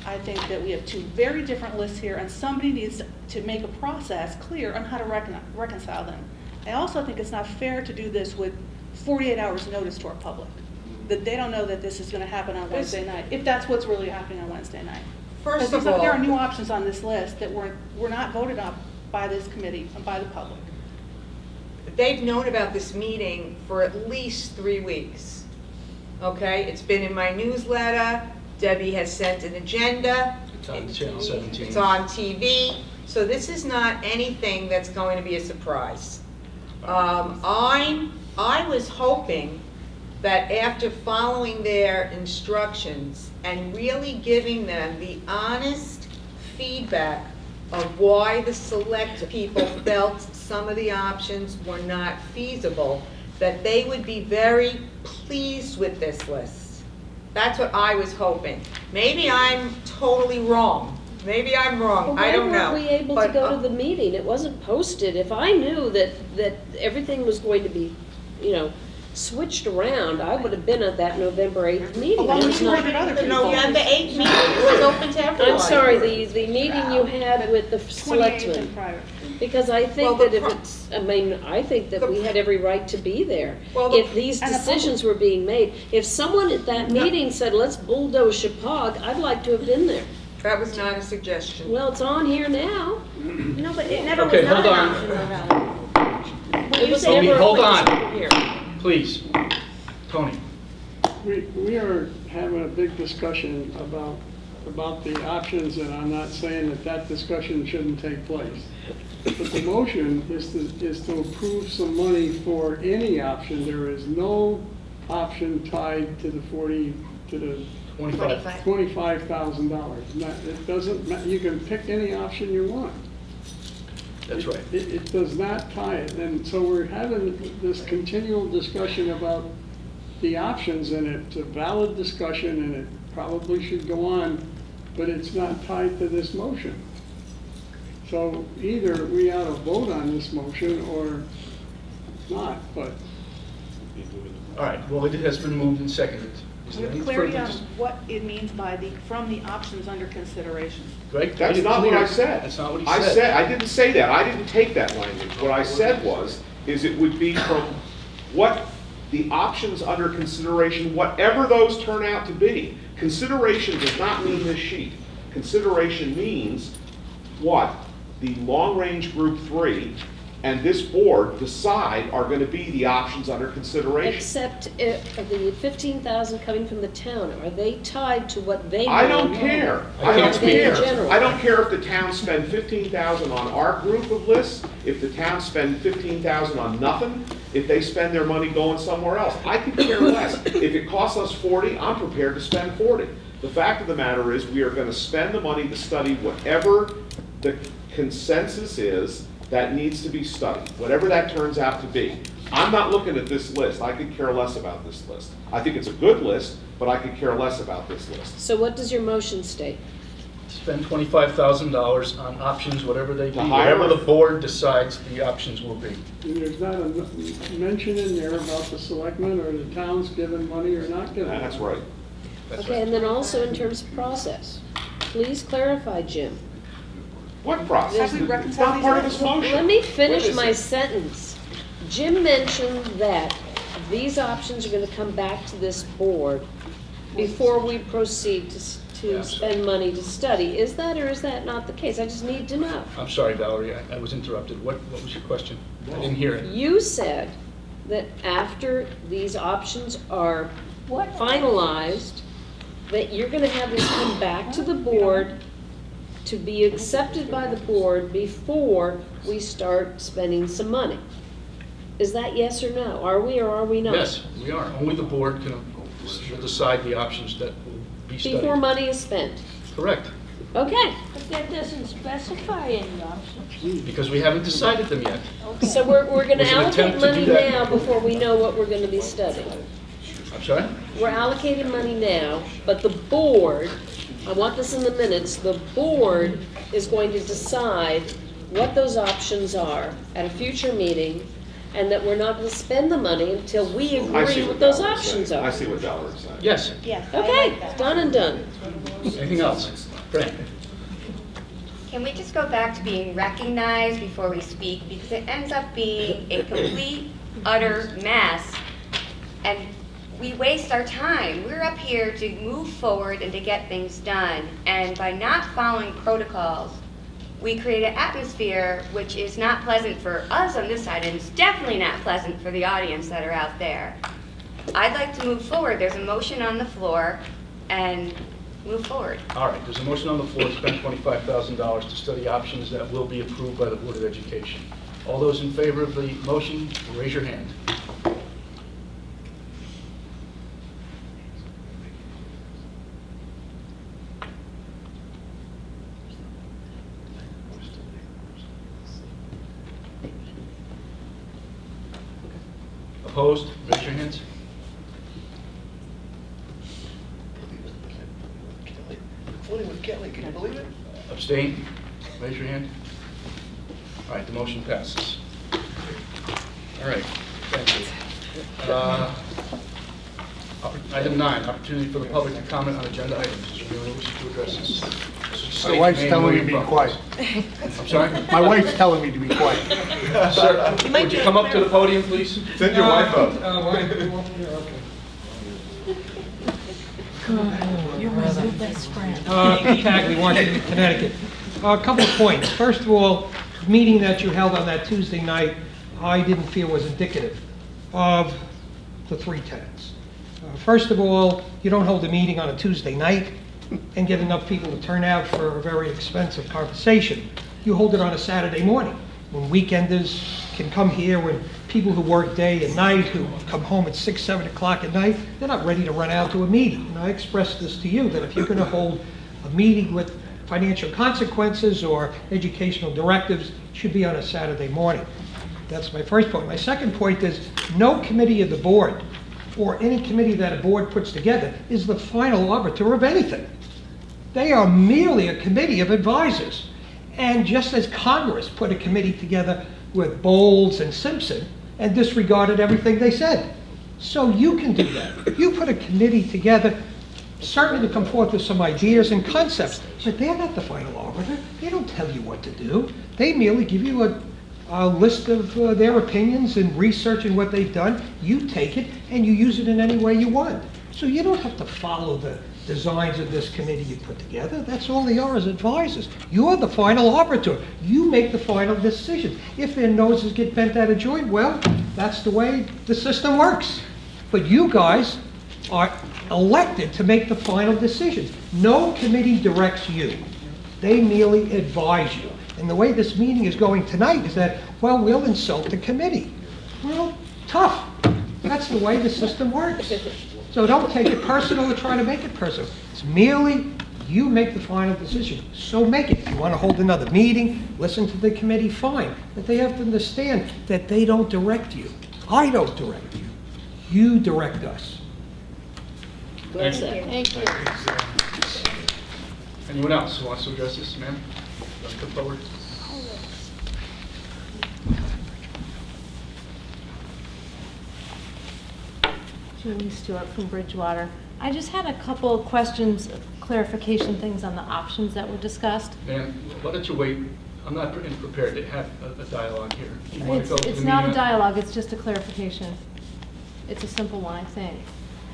I think that we have two very different lists here, and somebody needs to make a process clear on how to reconcile them. I also think it's not fair to do this with 48 hours notice to our public, that they don't know that this is going to happen on Wednesday night, if that's what's really happening on Wednesday night. First of all, there are new options on this list that were not voted on by this committee and by the public. they've known about this meeting for at least 3 weeks. Okay, it's been in my newsletter. Debbie has sent an agenda. It's on Channel 17. It's on TV. So this is not anything that's going to be a surprise. I was hoping that after following their instructions and really giving them the honest feedback of why the select people felt some of the options were not feasible, that they would be very pleased with this list. That's what I was hoping. Maybe I'm totally wrong. Maybe I'm wrong. I don't know. Why weren't we able to But, go to the meeting? It wasn't posted. If I knew that everything was going to be, switched around, I would have been at that November 8th meeting. Along It with was not- 200 other The people. November 8th meeting was open to everyone. I'm sorry, the meeting you had with the 28th selectmen. and prior. Because I think Well, that if it's, I think that we had every right to be there. Well, If these and the decisions were being made, if someone at that meeting said, let's bulldoze Chippewa, I'd like to have been there. That was not a suggestion. Well, it's on here now. No, but it never Okay, was not hold an on. option, though, Valerie. It was Amy, never a hold place on. here. Please, Tony. We are having a big discussion about the options, and I'm not saying that discussion shouldn't take place. But the motion is to approve some money for any option. There is no option tied to the $25,000. It doesn't, you can pick any option you want. That's right. It does not tie it, and so we're having this continual discussion about the options, and it's a valid discussion, and it probably should go on, but it's not tied to this motion. So either we ought to vote on this motion or not, but All right, well, it has been moved and seconded. Is there With any clarity further on what it means by from the options under consideration. Greg? That's made it not what clear. I said. That's not what he I said. I didn't say that. I didn't take that language. What I said is it would be from what the options under consideration, whatever those turn out to be. Consideration does not mean this sheet. Consideration means what the long-range group 3 and this board decide are going to be the options under consideration. Except the 15,000 coming from the town, are they tied to what they I want? don't care. I I don't can't speak care. in general. I don't care if the town spend 15,000 on our group of lists, if the town spend 15,000 on nothing, if they spend their money going somewhere else. I could care less. If it costs us 40, I'm prepared to spend 40. The fact of the matter is, we are going to spend the money to study whatever the consensus is that needs to be studied, whatever that turns out to be. I'm not looking at this list. I could care less about this list. I think it's a good list, but I could care less about this list. So what does your motion state? Spend $25,000 on options, whatever they be, To hire- whatever the board decides the options will be. And there's not a mention in there about the selectmen or the towns giving money or not giving. That's right. That's Okay, right. and then also in terms of process, please clarify, Jim. What process? Have we It's reconciled not part of these this motion. Let me What finish is my it? sentence. Jim mentioned that these options are gonna come back to this board before we proceed to spend money to study. Is that or is that not the case? I just need to know. I'm sorry, Valerie, I was interrupted. What was your question? I didn't hear it. You said that after these options are finalized, that you're gonna have this come back to the board to be accepted by the board before we start spending some money. Is that yes or no? Are we or are we not? Yes, we are. Only the board will decide the options that will be studied. Before money is spent? Correct, Okay, But that doesn't specify any options. because we haven't decided them yet. so we're gonna Was an attempt allocate to money do that. now before we know what we're gonna be studying. I'm sorry? We're allocating money now, but the board, I want this in the minutes, the board is going to decide what those options are at a future meeting, and that we're not gonna spend the money until we I see agree what what those Valerie's options saying. I are. see what Valerie's saying. Yes. Yes. I Okay, like that. done and done. Anything else? Frank? Can we just go back to being recognized before we speak? Because it ends up being a complete, utter mess, and we waste our time. We're up here to move forward and to get things done, and by not following protocols, we create an atmosphere which is not pleasant for us on this side, and it's definitely not pleasant for the audience that are out there. I'd like to move forward. There's a motion on the floor, and move forward. All right, there's a motion on the floor to spend $25,000 to study options that will be approved by the Board of Education. All those in favor of the motion, raise your hand. Opposed? Raise your hands. Voting with Kelly, can you believe it? Abstain? Raise your hand. All right, the motion passes. All right, thank you. Item 9, opportunity for the public to comment on agenda items. Is there anyone wishing to address this? My wife's telling me to be quiet. I'm sorry? My wife's telling me to be quiet. Sir, would you come up to the podium, please? Send your wife up. You're my new best friend. Pete Hagley, Washington, Connecticut. A couple of points. First of all, the meeting that you held on that Tuesday night, I didn't feel was indicative of the three tenets. First of all, you don't hold a meeting on a Tuesday night and get enough people to turn out for a very expensive conversation. You hold it on a Saturday morning, when weekenders can come here, when people who work day and night, who come home at 6, 7 o'clock at night, they're not ready to run out to a meeting. And I expressed this to you, that if you're going to hold a meeting with financial consequences or educational directives, it should be on a Saturday morning. That's my first point. My second point is, no committee of the board, or any committee that a board puts together, is the final arbiter of anything. They are merely a committee of advisors. And just as Congress put a committee together with Bowles and Simpson and disregarded everything they said, so you can do that. You put a committee together, certainly to come forth with some ideas and concepts, but they're not the final arbiter. They don't tell you what to do. They merely give you a list of their opinions and research and what they've done. You take it and you use it in any way you want. So you don't have to follow the designs of this committee you put together. That's all they are, as advisors. You're the final arbiter. You make the final decision. If their noses get bent out of joint, well, that's the way the system works. But you guys are elected to make the final decisions. No committee directs you. They merely advise you. And the way this meeting is going tonight is that, well, we'll insult the committee. Well, tough. That's the way the system works. So don't take it personal or try to make it personal. It's merely you make the final decision. So make it. If you want to hold another meeting, listen to the committee, fine. But they have to understand that they don't direct you. I don't direct you. You direct us. Thank you. Thank you. Anyone else who wants to address this, ma'am? Let's come forward. Julie Stewart from Bridgewater. I just had a couple of questions, clarification things on the options that were discussed. Ma'am, why don't you wait? I'm not prepared to have a dialogue here. Do you want to go to the It's not a meeting? dialogue, it's just a clarification. It's a simple one, I think.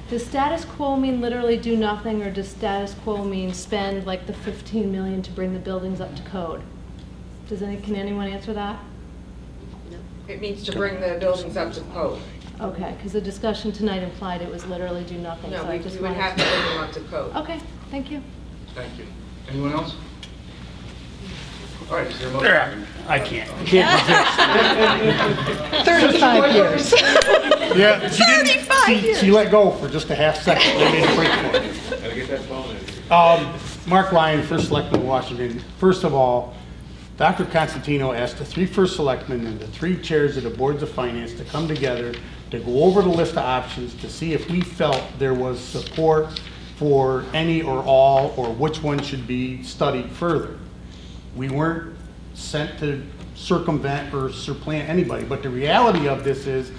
Does status quo mean literally do nothing, or does status quo mean spend like the 15 million to bring the buildings up to code? Can anyone answer that? It means to bring the buildings up to code. Okay, because the discussion tonight implied it was literally do nothing, No, so we I just would wanted have to to... bring them up to code. Okay, thank you. Thank you. Anyone else? All right, is there a motion? I can't. 35 years. Yeah, she let go for just a half second. They made a break for it. Gotta get that phone out of here. Mark Lyon, First Selectman of Washington. First of all, Dr. Constantino asked the 3 First Selectmen and the 3 chairs of the Boards of Finance to come together to go over the list of options to see if we felt there was support for any or all, or which one should be studied further. We weren't sent to circumvent or supplant anybody, but the reality of this is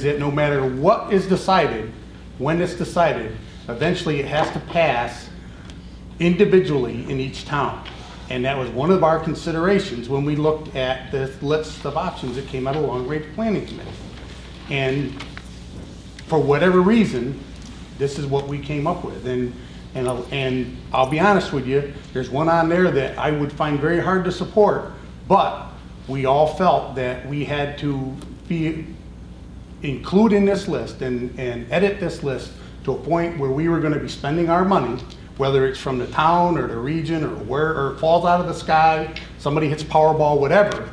that no matter what is decided, when it's decided, eventually it has to pass individually in each town. And that was one of our considerations when we looked at the list of options that came out of Long Range Planning Committee. And for whatever reason, this is what we came up with. And I'll be honest with you, there's one on there that I would find very hard to support, but we all felt that we had to include in this list and edit this list to a point where we were going to be spending our money, whether it's from the town or the region or or it falls out of the sky, somebody hits Powerball, whatever,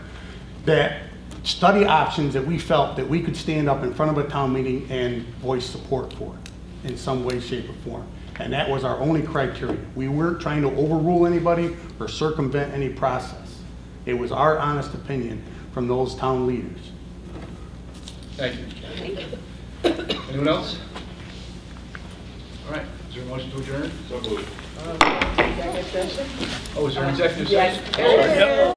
that study options that we felt that we could stand up in front of a town meeting and voice support for in some way, shape, or form. And that was our only criteria. We weren't trying to overrule anybody or circumvent any process. It was our honest opinion from those town leaders. Thank you. Anyone else? All right, is there a motion to adjourn? So moved. Executive session? Oh, is there an executive Yes. session? All right.